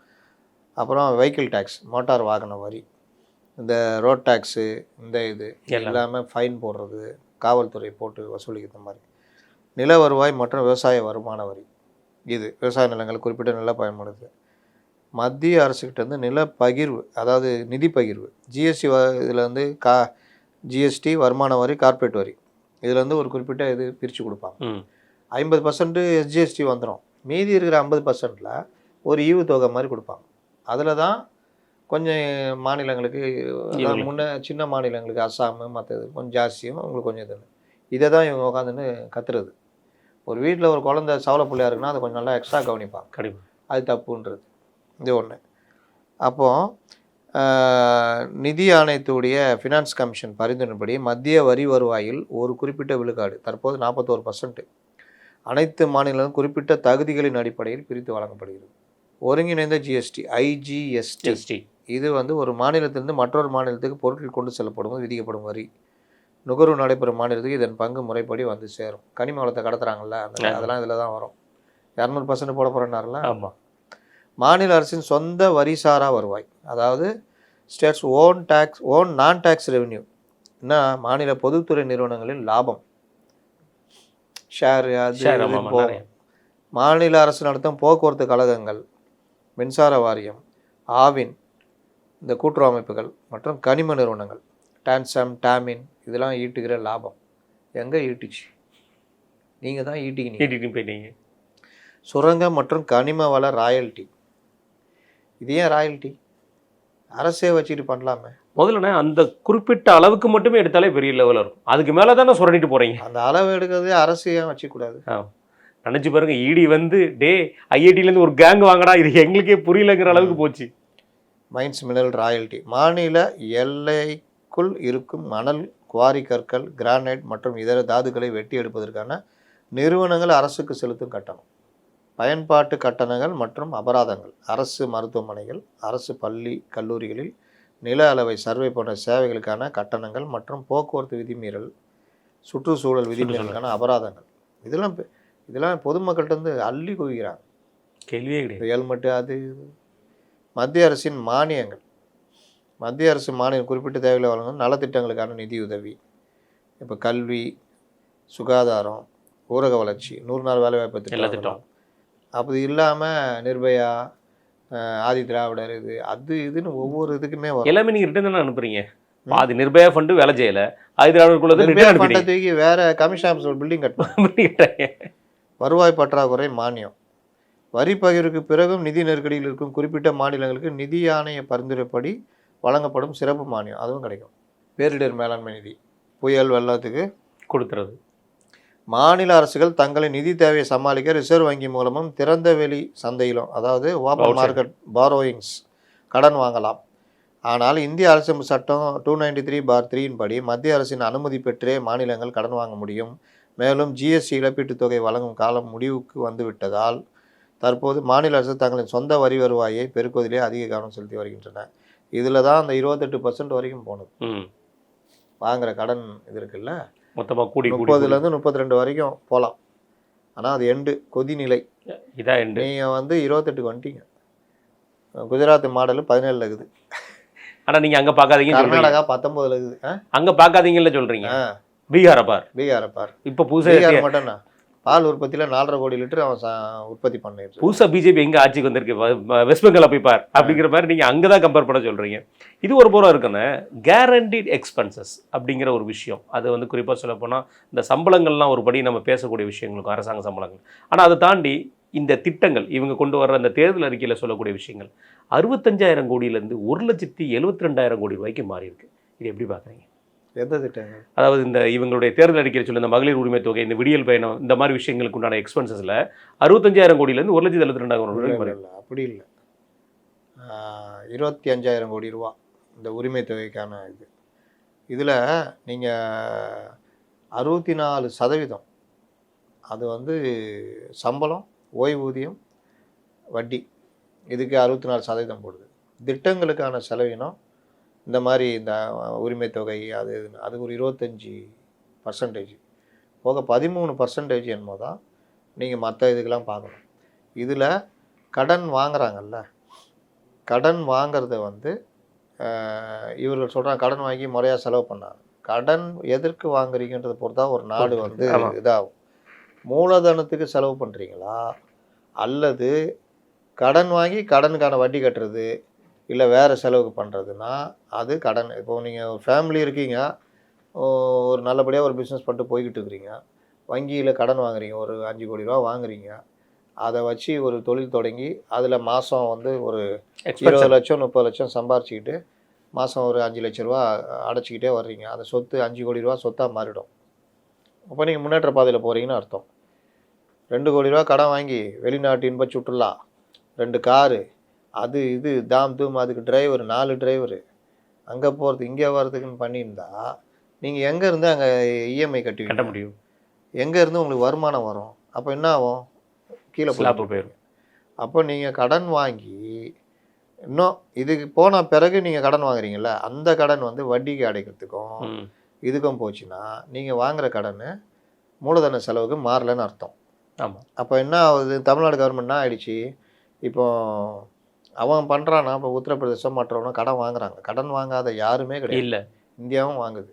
அப்புறம் வெஹிக்கிள் டேக்ஸ், மோட்டார் வாகன வரி, இந்த ரோட் டேக்ஸு, இந்த இது இல்லாமல் ஃபைன் போடுறது, காவல்துறை போட்டு வசூலிக்கிற மாதிரி. நில வருவாய் மற்றும் விவசாய வருமான வரி, இது விவசாய நிலங்கள் குறிப்பிட்ட நில பயன்படுது. மத்திய அரசுக்கிட்டேருந்து நில பகிர்வு, அதாவது நிதி பகிர்வு, ஜிஎஸ்டி இதில் வந்து ஜிஎஸ்டி, வருமான வரி, கார்ப்பரேட் வரி, இதில் வந்து ஒரு குறிப்பிட்ட இது பிரித்து கொடுப்பாங்க. 50% எஸ்ஜிஎஸ்டி வந்துடும். மீதி இருக்கிற 50%ல் ஒரு ஈவுத்தொகை மாதிரி கொடுப்பாங்க. அதில் தான் கொஞ்சம் மாநிலங்களுக்கு, சின்ன மாநிலங்களுக்கு அஸ்ஸாம் மற்றது கொஞ்சம் ஜாஸ்தியும் உங்களுக்கு கொஞ்சம் இதுன்னு, இதை தான் இவங்க உட்காந்துன்னு கத்துறது. ஒரு வீட்டில் ஒரு குழந்தை சவலை பிள்ளையா இருக்குன்னா அதை கொஞ்சம் நல்லா எக்ஸ்ட்ரா கவனிப்பாங்க. கண்டிப்பாக அது தப்புன்றது இது ஒன்று. அப்போது நிதி ஆணையத்துடைய ஃபினான்ஸ் கமிஷன் பரிந்துரைப்படி மத்திய வரி வருவாயில் ஒரு குறிப்பிட்ட விழுக்காடு, தற்போது 41%, அனைத்து மாநிலங்களும் குறிப்பிட்ட தகுதிகளின் அடிப்படையில் பிரித்து வழங்கப்படுகிறது. ஒருங்கிணைந்த ஜிஎஸ்டி ஐஜிஎஸ்டி, இது வந்து ஒரு மாநிலத்திலிருந்து மற்றொரு மாநிலத்துக்கு பொருட்கள் கொண்டு செல்லப்படும் விதிக்கப்படும் வரி. நுகர்வு நடைபெறும் மாநிலத்துக்கு இதன் பங்கு முறைப்படி வந்து சேரும். கனிம வளத்தை கடத்துறாங்கல்ல, அதெல்லாம் இதில் தான் வரும். 200% போட போகிறேன்னாருல. ஆமாம். மாநில அரசின் சொந்த வரிசாரா வருவாய், அதாவது ஸ்டேட்ஸ் ஓன் நான் டேக்ஸ் ரெவென்யூ, என்ன மாநில பொதுத்துறை நிறுவனங்களின் லாபம், ஷேர், அது போகும். மாநில அரசு நடத்தும் போக்குவரத்து கழகங்கள், மின்சார வாரியம், ஆவின், இந்த கூட்டுறவு அமைப்புகள் மற்றும் கனிம நிறுவனங்கள், டான்சம், டாமின், இதெல்லாம் ஈட்டுகிற லாபம் எங்கே ஈட்டுச்சு? நீங்கள் தான் ஈட்டிக்கிட்டு போயிட்டீங்க. சுரங்கம் மற்றும் கனிம வள ராயல்ட்டி, இது ஏன் ராயல்ட்டி? அரசே வச்சுட்டு பண்ணலாமே. முதல்ல அந்த குறிப்பிட்ட அளவுக்கு மட்டுமே எடுத்தாலே பெரிய லெவலில் இருக்கும். அதுக்கு மேலே தானே சுரண்டிட்டு போகிறீங்க. அந்த அளவு எடுக்கிறதே அரசு ஏன் வச்சுக்கூடாது? நினச்சி பாருங்க, இடி வந்து ஐஐடியிலேருந்து ஒரு கேங் வாங்கடா, இது எங்களுக்கே புரியலங்கிற அளவுக்கு போச்சு. மைன்ஸ் மினரல் ராயல்ட்டி, மாநில எல்லைக்குள் இருக்கும் மணல், குவாரி கற்கள், கிரானைட் மற்றும் இதர தாதுக்களை வெட்டி எடுப்பதற்கான நிறுவனங்கள் அரசுக்கு செலுத்தும் கட்டணம். பயன்பாட்டு கட்டணங்கள் மற்றும் அபராதங்கள், அரசு மருத்துவமனைகள், அரசு பள்ளி கல்லூரிகளில் நில அளவை சர்வே போன்ற சேவைகளுக்கான கட்டணங்கள் மற்றும் போக்குவரத்து விதிமீறல், சுற்றுச்சூழல் விதிமீறலுக்கான அபராதங்கள், இதெல்லாம் பொதுமக்கள்கிட்ட வந்து அள்ளி குவிக்கிறாங்க. கேள்வியே கிடையாது. ஹெல்மெட்டு, அது. மத்திய அரசின் மானியங்கள், மத்திய அரசு மானியம் குறிப்பிட்ட தேவைகளை வழங்கும் நலத்திட்டங்களுக்கான நிதியுதவி, இப்போ கல்வி, சுகாதாரம், ஊரக வளர்ச்சி, 100 நாள் வேலைவாய்ப்பு திட்டம், அப்படி இல்லாமல் நிர்பயா, ஆதி திராவிடர், இதுன்னு ஒவ்வொரு இதுக்குமே வரும். எல்லாமே நீங்கள் ரிட்டர்ன் தானே அனுப்புறீங்க. அது நிர்பயா ஃபண்டு வேலை செய்யல, ஆதி திராவிடர் தூக்கி வேற கமிஷன் ஆஃபீஸ் ஒரு பில்டிங் கட்டணும். வருவாய் பற்றாக்குறை மானியம், வரி பகிர்வுக்கு பிறகும் நிதி நெருக்கடியில் இருக்கும் குறிப்பிட்ட மாநிலங்களுக்கு நிதி ஆணைய பரிந்துரைப்படி வழங்கப்படும் சிறப்பு மானியம், அதுவும் கிடைக்கும். பேரிடர் மேலாண்மை நிதி, புயல் வெள்ளத்துக்கு கொடுத்துறது. மாநில அரசுகள் தங்களின் நிதி தேவையை சமாளிக்க ரிசர்வ் வங்கி மூலமும் திறந்த வெளி சந்தையிலும், அதாவது ஓப்பன் மார்க்கெட் பாரோயிங்ஸ், கடன் வாங்கலாம். ஆனால் இந்திய அரசு சட்டம் 293/3 படி மத்திய அரசின் அனுமதி பெற்றே மாநிலங்கள் கடன் வாங்க முடியும். மேலும் ஜிஎஸ்டி இழப்பீட்டுத் தொகை வழங்கும் காலம் முடிவுக்கு வந்துவிட்டதால் தற்போது மாநில அரசு தங்களின் சொந்த வரி வருவாயை பெருக்குவதிலே அதிக கவனம் செலுத்தி வருகின்றன. இதில் தான் அந்த 28% வரைக்கும் போனது. வாங்குகிற கடன் இது இருக்குல்ல, மொத்தமாக கூடி 30லேருந்து 32 வரைக்கும் போகலாம். ஆனால் அது கொதிநிலை இதான் நீங்கள் வந்து 28க்கு வந்துட்டீங்க. குஜராத் மாடலு 17 இருக்குது. ஆனால் நீங்கள் அங்கே பார்க்காதீங்க. கர்நாடகா 19 இருக்குது. அங்கே பார்க்காதீங்கல்ல சொல்கிறீங்க. பீகாரை பார். இப்போ புதுசாக மட்டும்னா பால் உற்பத்தியில் 4.5 கோடி லிட்டர் அவன் உற்பத்தி பண்ணிட்டு. புதுசாக பிஜேபி எங்கே ஆட்சிக்கு வந்திருக்கு, வெஸ்ட் பெங்கால் போய் பார் அப்படிங்கிற மாதிரி நீங்கள் அங்கே தான் கம்பேர் பண்ண சொல்கிறீங்க. இது ஒரு புறம் இருக்குன்னு கேரண்டீட் எக்ஸ்பென்சஸ் அப்படிங்கிற ஒரு விஷயம், அது வந்து குறிப்பாக சொல்ல போனால் இந்த சம்பளங்கள்லாம் ஒரு படி நம்ம பேசக்கூடிய விஷயங்களுக்கும், அரசாங்க சம்பளங்கள். ஆனால் அதை தாண்டி இந்த திட்டங்கள் இவங்க கொண்டு வர்ற அந்த தேர்தல் அறிக்கையில் சொல்லக்கூடிய விஷயங்கள் 65,000 கோடியிலேருந்து 1,72,000 கோடி ரூபாய்க்கு மாறி இருக்கு. இது எப்படி பார்க்குறீங்க? எந்த திட்டங்கள்? அதாவது இந்த இவங்களுடைய தேர்தல் அறிக்கையில் சொல்ல இந்த மகளிர் உரிமை தொகை, இந்த விடியல் பயணம், இந்த மாதிரி விஷயங்களுக்கு உண்டான எக்ஸ்பென்சஸில் 65,000 கோடியிலேருந்து 1,72,000 கோடி. அப்படி இல்லை, 25,000 கோடி ரூபா இந்த உரிமை தொகைக்கான இது. இதில் நீங்கள் 64% அது வந்து சம்பளம், ஓய்வூதியம், வட்டி, இதுக்கு 64% போடுது. திட்டங்களுக்கான செலவினம், இந்த மாதிரி இந்த உரிமை தொகை அது இதுன்னு அது ஒரு 25% போக 13% என்னமோ தான் நீங்கள் மற்ற இதுக்கெல்லாம் பார்க்கணும். இதில் கடன் வாங்குறாங்கல்ல, கடன் வாங்கிறத வந்து இவர்கள் சொல்கிறாங்க கடன் வாங்கி முறையாக செலவு பண்ணாங்க. கடன் எதற்கு வாங்குறீங்கன்றதை பொறுத்தா ஒரு நாடு வந்து இதாகும். மூலதனத்துக்கு செலவு பண்ணுறீங்களா, அல்லது கடன் வாங்கி கடனுக்கான வட்டி கட்டுறது, இல்லை வேறு செலவுக்கு பண்ணுறதுன்னா அது கடன். இப்போது நீங்கள் ஒரு ஃபேமிலி இருக்கீங்க, ஒரு நல்லபடியாக ஒரு பிஸ்னஸ் பண்ணிட்டு போய்கிட்டு இருக்கிறீங்க, வங்கியில் கடன் வாங்குறீங்க, ஒரு 5 கோடி ரூபா வாங்குறீங்க. அதை வச்சு ஒரு தொழில் தொடங்கி அதில் மாதம் வந்து ஒரு 20 லட்சம் 30 லட்சம் சம்பாரிச்சிக்கிட்டு மாதம் ஒரு 5 லட்ச ரூபா அடைச்சிக்கிட்டே வர்றீங்க. அந்த சொத்து 5 கோடி ரூபா சொத்தாக மாறிடும். அப்போ நீங்கள் முன்னேற்ற பாதையில் போகிறீங்கன்னு அர்த்தம். 2 கோடி ரூபா கடன் வாங்கி வெளிநாட்டு இன்ப சுற்றுலா, 2 காரு, அது இது தாம் தூம், அதுக்கு டிரைவர் 4 டிரைவரு, அங்கே போகிறது இங்கே வர்றதுக்குன்னு பண்ணியிருந்தா நீங்கள் எங்கேருந்து அங்கே இஎம்ஐ கட்ட முடியும்? எங்கேருந்து உங்களுக்கு வருமானம் வரும்? அப்போ என்ன ஆகும்? கீழே போயிடும். அப்போ நீங்கள் கடன் வாங்கி இன்னும் இதுக்கு போன பிறகு நீங்கள் கடன் வாங்குறீங்கள, அந்த கடன் வந்து வட்டிக்கு அடைக்கிறதுக்கும் இதுக்கும் போச்சுன்னா நீங்கள் வாங்குகிற கடன் மூலதன செலவுக்கு மாறலைன்னு அர்த்தம். ஆமாம். அப்போ என்ன ஆகுது? தமிழ்நாடு கவர்மெண்ட்னா ஆயிடுச்சு, இப்போ அவன் பண்ணுறான்னா, இப்போ உத்தரப்பிரதேசம் மற்றவனும் கடன் வாங்குறாங்க. கடன் வாங்காத யாருமே கிடையாது. இல்லை, இந்தியாவும் வாங்குது.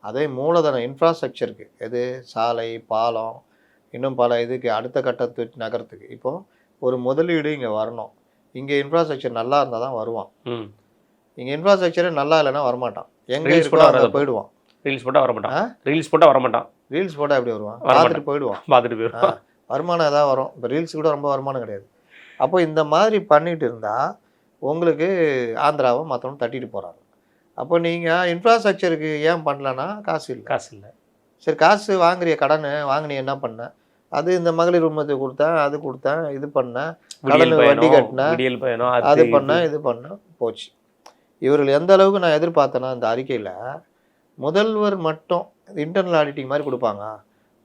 அதே மூலதன இன்ஃப்ராஸ்ட்ரக்சருக்கு, எது சாலை, பாலம், இன்னும் பல இதுக்கு அடுத்த கட்டத்துக்கு நகரத்துக்கு இப்போது ஒரு முதலீடு இங்கே வரணும். இங்கே இன்ஃப்ராஸ்ட்ரக்சர் நல்லா இருந்தால் தான் வருவான். இங்கே இன்ஃப்ராஸ்ட்ரக்சரே நல்லா இல்லைன்னா வரமாட்டான். எங்கே இருக்கோ அங்கே போயிடுவான். ரீல்ஸ் போட்டால் வரமாட்டான். ரீல்ஸ் போட்டால் எப்படி வருவான்? பார்த்துட்டு போயிடுவான். வருமானம் எதாவது வரும். இப்போ ரீல்ஸ் கூட ரொம்ப வருமானம் கிடையாது. அப்போ இந்த மாதிரி பண்ணிட்டு இருந்தால் உங்களுக்கு ஆந்திராவை மற்றவங்க தட்டிட்டு போகிறாங்க. அப்போ நீங்கள் இன்ஃப்ராஸ்ட்ரக்சருக்கு ஏன் பண்ணலன்னா காசு இல்லை. சரி, காசு வாங்குறிய, கடன் வாங்கினி, என்ன பண்ண? அது இந்த மகளிர் உரிமத்தை கொடுத்தேன், அது கொடுத்தேன், இது பண்ணேன், கடன் வட்டி கட்டினேன், அது பண்ணேன், இது பண்ணேன், போச்சு. இவர்கள் எந்த அளவுக்கு நான் எதிர்பார்த்தேன்னா, இந்த அறிக்கையில் முதல்வர் மட்டும் இன்டர்னல் ஆடிட்டிங் மாதிரி கொடுப்பாங்க.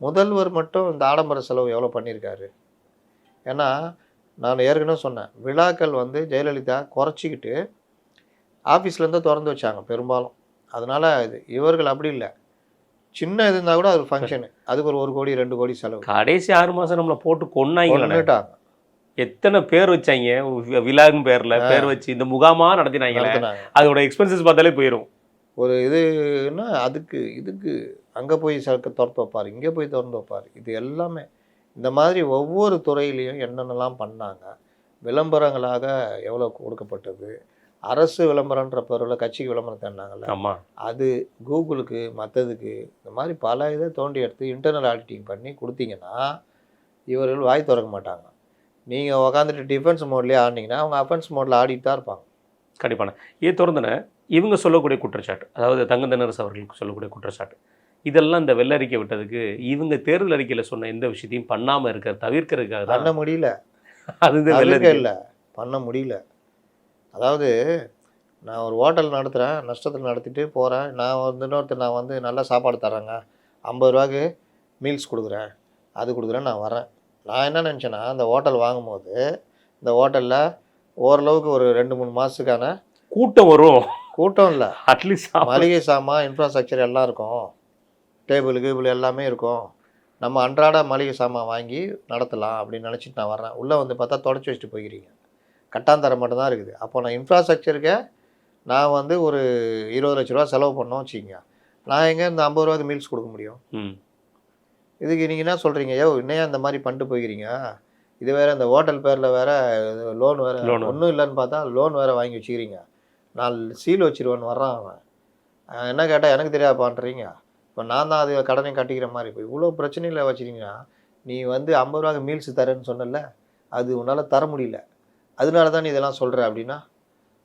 முதல்வர் மட்டும் இந்த ஆடம்பர செலவு எவ்வளோ பண்ணியிருக்காரு? ஏன்னா நான் ஏற்கனவே சொன்னேன், விழாக்கள் வந்து ஜெயலலிதா குறைச்சிக்கிட்டு ஆஃபீஸ்லேருந்து திறந்து வச்சாங்க பெரும்பாலும். அதனால் இவர்கள் அப்படி இல்லை, சின்ன இது இருந்தால் கூட அது ஃபங்க்ஷனு, அதுக்கு ஒரு 1 கோடி 2 கோடி செலவு. கடைசி 6 மாதம் நம்மளை போட்டு கொண்டாங்க. எத்தனை பேர் வச்சாங்க விழாவின் பேர் வச்சு, இந்த முகாமாக நடத்தினாங்க. அதோட எக்ஸ்பென்சஸ் பார்த்தாலே போயிடும். ஒரு இதுன்னா இதுக்கு அங்கே போய் திறந்து வைப்பார், இங்கே போய் திறந்து வைப்பார். இது எல்லாமே இந்த மாதிரி ஒவ்வொரு துறையிலையும் என்னென்னலாம் பண்ணாங்க, விளம்பரங்களாக எவ்வளோ கொடுக்கப்பட்டது, அரசு விளம்பரன்ற பேரில் கட்சிக்கு விளம்பரம் தந்தாங்கல்ல, அது கூகுளுக்கு மற்றதுக்கு இந்த மாதிரி பல இதை தோண்டி எடுத்து இன்டர்னல் ஆடிட்டிங் பண்ணி கொடுத்தீங்கன்னா இவர்கள் வாய் திறக்க மாட்டாங்க. நீங்கள் உக்காந்துட்டு டிஃபென்ஸ் மோட்லேயே ஆடினீங்கன்னா அவங்க அஃபென்ஸ் மோடில் ஆடிட்டு தான் இருப்பாங்க. கண்டிப்பான இது தொடர்ந்துன இவங்க சொல்லக்கூடிய குற்றச்சாட்டு, அதாவது தங்கதனரசு அவர்களுக்கு சொல்லக்கூடிய குற்றச்சாட்டு, இதெல்லாம் இந்த வெள்ளறிக்கை விட்டதுக்கு இவங்க தேர்தல் அறிக்கையில் சொன்ன எந்த விஷயத்தையும் பண்ணாமல் இருக்க தவிர்க்கிறதுக்காக பண்ண முடியல. இல்லை, பண்ண முடியல. அதாவது நான் ஒரு ஹோட்டல் நடத்துகிறேன், நஷ்டத்தில் நடத்திட்டு போகிறேன். நான் வந்து நான் வந்து நல்ல சாப்பாடு தரேங்க, 50 ரூபாய்க்கு மீல்ஸ் கொடுக்குறேன், அது கொடுக்குறேன், நான் வரேன். நான் என்ன நினச்சேன்னா, அந்த ஹோட்டல் வாங்கும்போது இந்த ஹோட்டலில் ஓரளவுக்கு ஒரு 2-3 மாதத்துக்கான கூட்டம் வரும். கூட்டம் இல்லை, அட்லீஸ்ட் மளிகை சாமான், இன்ஃப்ராஸ்ட்ரக்சர் எல்லாம் இருக்கும், டேபிள் கீபிள் எல்லாமே இருக்கும், நம்ம அன்றாட மளிகை சாமான் வாங்கி நடத்தலாம் அப்படின்னு நினச்சிட்டு நான் வரேன். உள்ளே வந்து பார்த்தா தொடச்சி வச்சுட்டு போய்க்கிறீங்க, கட்டாந்தரம் மட்டும்தான் இருக்குது. அப்போ நான் இன்ஃப்ராஸ்ட்ரக்சருக்கு நான் வந்து ஒரு 20 லட்ச ரூபா செலவு பண்ணோம் வச்சுக்கிங்க, நான் எங்கே இந்த 50 ரூபாய்க்கு மீல்ஸ் கொடுக்க முடியும்? இதுக்கு நீங்கள் என்ன சொல்கிறீங்க? இன்னையா இந்த மாதிரி பண்ணிட்டு போய்க்கிறீங்க, இது வேறு இந்த ஹோட்டல் பேரில் வேறு லோன் வேறு, ஒன்றும் இல்லைன்னு பார்த்தா லோன் வேறு வாங்கி வச்சுக்கிறீங்க, நான் சீல் வச்சிருவேன்னு வர்றான் அவன். என்ன கேட்டால் எனக்கு தெரியாதுப்பான்றீங்க. இப்போ நான் தான் அது கடனை கட்டிக்கிற மாதிரி. இப்போ இவ்வளோ பிரச்சனையில் வச்சுருக்கீங்கன்னா, நீ வந்து 50 ரூபாய்க்கு மீல்ஸ் தரேன்னு சொன்னல, அது உன்னால் தர முடியல, அதனால தான் நீ இதெல்லாம் சொல்கிற அப்படின்னா,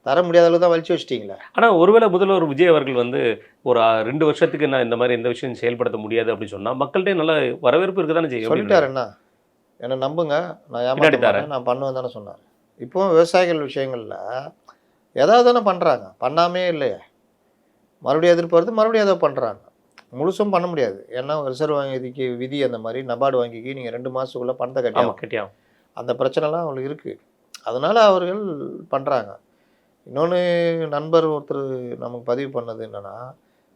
தர முடியாத அளவுக்கு தான் வலிச்சு வச்சிட்டிங்களே. ஆனால் ஒருவேளை முதல்வர் விஜய் அவர்கள் வந்து ஒரு 2 வருஷத்துக்கு நான் இந்த மாதிரி எந்த விஷயம் செயல்படுத்த முடியாது அப்படின்னு சொன்னால் மக்கள்கிட்ட நல்ல வரவேற்பு இருக்க தானே செய்யும். சொல்லிட்டாரு, என்னை நம்புங்க, நான் ஏமாற்றிட்டாரேன், நான் பண்ணுவேன் தானே சொன்னார். இப்போ விவசாயிகள் விஷயங்களில் ஏதாவது தானே பண்ணுறாங்க, பண்ணாமே இல்லையே. மறுபடியும் எதிர்ப்பு வருது, மறுபடியும் அதை பண்ணுறாங்க. முழுசும் பண்ண முடியாது. ஏன்னா ரிசர்வ் வங்கிக்கு விதி அந்த மாதிரி நபார்டு வங்கிக்கு நீங்கள் 2 மாதத்துக்குள்ளே பணத்தை கட்டியாகும். அந்த பிரச்சனைலாம் அவங்களுக்கு இருக்குது. அதனால் அவர்கள் பண்ணுறாங்க. இன்னொன்று நண்பர் ஒருத்தர் நமக்கு பதிவு பண்ணது என்னென்னா,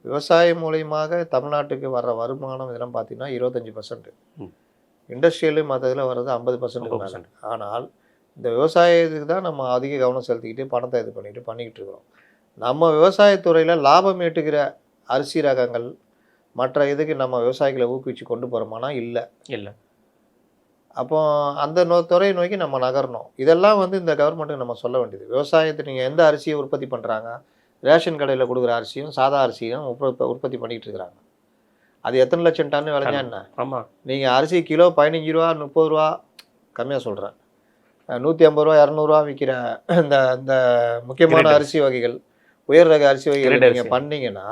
விவசாயம் மூலியமாக தமிழ்நாட்டுக்கு வர்ற வருமானம் இதெல்லாம் பார்த்தீங்கன்னா 25%. இண்டஸ்ட்ரியலு மற்ற இதில் வர்றது 50%. ஆனால் இந்த விவசாயத்துக்கு தான் நம்ம அதிக கவனம் செலுத்திக்கிட்டு பணத்தை இது பண்ணிக்கிட்டு இருக்கிறோம். நம்ம விவசாயத்துறையில் லாபம் ஈட்டுகிற அரிசி ரகங்கள் மற்ற இதுக்கு நம்ம விவசாயிகளை ஊக்குவிச்சு கொண்டு போகிறோமானா இல்லை. அப்போ அந்த துறையை நோக்கி நம்ம நகரணும். இதெல்லாம் வந்து இந்த கவர்மெண்ட்டுக்கு நம்ம சொல்ல வேண்டியது. விவசாயத்தை நீங்கள் எந்த அரிசியை உற்பத்தி பண்ணுறாங்க, ரேஷன் கடையில் கொடுக்குற அரிசியும் சாதா அரிசியும் உற்பத்தி பண்ணிக்கிட்டு இருக்கிறாங்க. அது எத்தனை லட்சம் டன் விளைஞ்சா என்ன? நீங்கள் அரிசி கிலோ 15 ரூபா 30 ரூபா, கம்மியாக சொல்கிறேன், 150 ரூபா 200 விற்கிற இந்த இந்த முக்கியமான அரிசி வகைகள், உயர் ரக அரிசி வகைகள் நீங்கள் பண்ணீங்கன்னா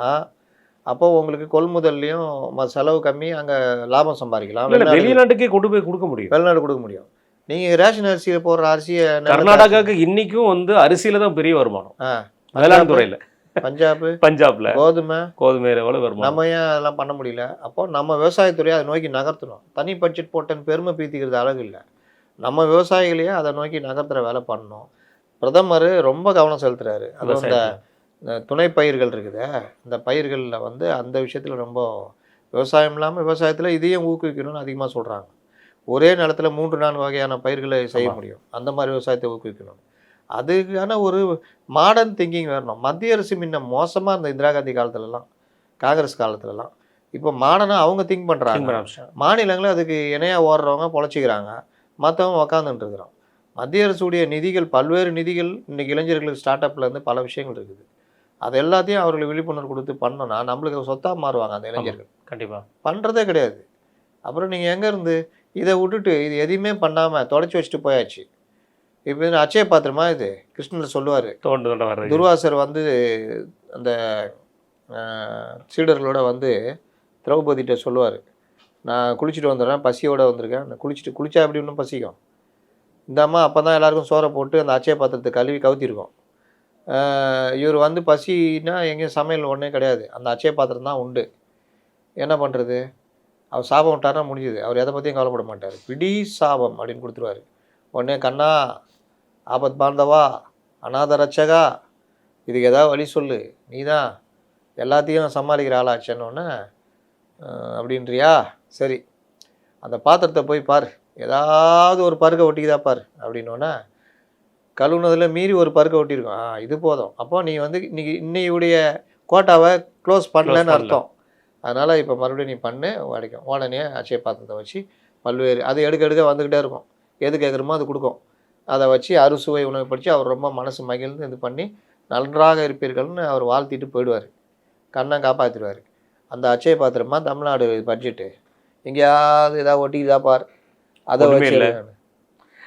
அப்போ உங்களுக்கு கொள்முதல்லையும் செலவு கம்மி, அங்கே லாபம் சம்பாதிக்கலாம். வெளிநாட்டுக்கே கொண்டு போய் கொடுக்க முடியும். வெளிநாடு கொடுக்க முடியும். நீங்கள் ரேஷன் அரிசியில் போடுற அரிசியை கர்நாடகாவுக்கு இன்றைக்கும் வந்து அரிசியில் தான் பெரிய வருமானம். வேளாண் துறையில் பஞ்சாப்ல கோதுமை எவ்வளோ வருமானம். நம்ம ஏன் அதெல்லாம் பண்ண முடியல? அப்போ நம்ம விவசாயத்துறையை அதை நோக்கி நகர்த்தணும். தனி பட்ஜெட் போட்டேன்னு பெருமை பீத்திக்கிறது அழகு இல்லை. நம்ம விவசாயிகளையே அதை நோக்கி நகர்த்துற வேலை பண்ணணும். பிரதமர் ரொம்ப கவனம் செலுத்துறாரு. அது இந்த துணை பயிர்கள் இருக்குது, இந்த பயிர்களில் வந்து அந்த விஷயத்தில் ரொம்ப விவசாயம் இல்லாமல் விவசாயத்தில் இதையும் ஊக்குவிக்கணும்னு அதிகமாக சொல்கிறாங்க. ஒரே நிலத்தில் 3-4 வகையான பயிர்களை செய்ய முடியும். அந்த மாதிரி விவசாயத்தை ஊக்குவிக்கணும். அதுக்கான ஒரு மாடர்ன் திங்கிங் வரணும். மத்திய அரசு முன்ன மோசமாக இருந்த இந்திரா காந்தி காலத்துலலாம், காங்கிரஸ் காலத்துலலாம். இப்போ மாடர்னாக அவங்க திங்க் பண்ணுறாங்க. மாநிலங்களும் அதுக்கு இணையாக ஓடுறவங்க பொழைச்சிக்கிறாங்க, மற்றவங்க உக்காந்துட்டு இருக்கிறோம். மத்திய அரசுடைய நிதிகள், பல்வேறு நிதிகள் இன்றைக்கி இளைஞர்களுக்கு ஸ்டார்ட் அப்லேருந்து பல விஷயங்கள் இருக்குது. அது எல்லாத்தையும் அவர்களுக்கு விழிப்புணர்வு கொடுத்து பண்ணோன்னா நம்மளுக்கு சொத்தாக மாறுவாங்க அந்த இளைஞர்கள். கண்டிப்பாக பண்ணுறதே கிடையாது. அப்புறம் நீங்கள் எங்கேருந்து இதை விட்டுட்டு இது எதையுமே பண்ணாமல் தொடச்சி வச்சுட்டு போயாச்சு. இப்போ அச்சய பாத்திரமா இது கிருஷ்ணர் சொல்லுவார், துர்வாசர் வந்து அந்த சீடர்களோட வந்து திரௌபதிகிட்ட சொல்லுவார், நான் குளிச்சுட்டு வந்துடுறேன், பசியோடு வந்திருக்கேன், நான் குளிச்சா எப்படி இன்னும் பசிக்கும். இந்த அம்மா அப்போ தான் எல்லாருக்கும் சோறை போட்டு அந்த அச்சய பாத்திரத்தை கழுவி கவுத்திருக்கோம். இவர் வந்து பசின்னா எங்கேயும் சமையல் ஒன்றே கிடையாது, அந்த அச்சய பாத்திரம் தான் உண்டு. என்ன பண்ணுறது? அவர் சாபம் விட்டார்னா முடிஞ்சுது. அவர் எதை பற்றியும் கவலைப்பட மாட்டார். பிடி சாபம் அப்படின்னு கொடுத்துருவார். உடனே கண்ணா, ஆபத் பாந்தவா, அநாத ரட்சகா, இதுக்கு ஏதாவது வழி சொல்லு, நீ தான் எல்லாத்தையும் சமாளிக்கிற ஆளாச்சேன்னொன்னே அப்படின்றியா, சரி அந்த பாத்திரத்தை போய் பார், ஏதாவது ஒரு பருக்கை ஒட்டிக்குதா பார் அப்படின்னோடனே கழுவுனதில் மீறி ஒரு பருக்கை ஒட்டியிருக்கோம். இது போதும். அப்போ நீ வந்து இன்னையுடைய கோட்டாவை க்ளோஸ் பண்ணலன்னு அர்த்தம். அதனால் இப்போ மறுபடியும் நீ பண்ணு கிடைக்கும். உடனே அச்சய பாத்திரத்தை வச்சு பல்வேறு அது எடுக்க வந்துக்கிட்டே இருக்கும். எது கேட்குறமோ அது கொடுக்கும். அதை வச்சு அறுசுவை உணவு படித்து அவர் ரொம்ப மனசு மகிழ்ந்து இது பண்ணி நன்றாக இருப்பீர்கள்னு அவர் வாழ்த்திட்டு போயிடுவார். கண்ணை காப்பாற்றிடுவார். அந்த அச்சய பாத்திரமா தமிழ்நாடு பட்ஜெட்டு எங்கேயாவது ஏதாவது ஒட்டிக்குதா பார், அதை வச்சு.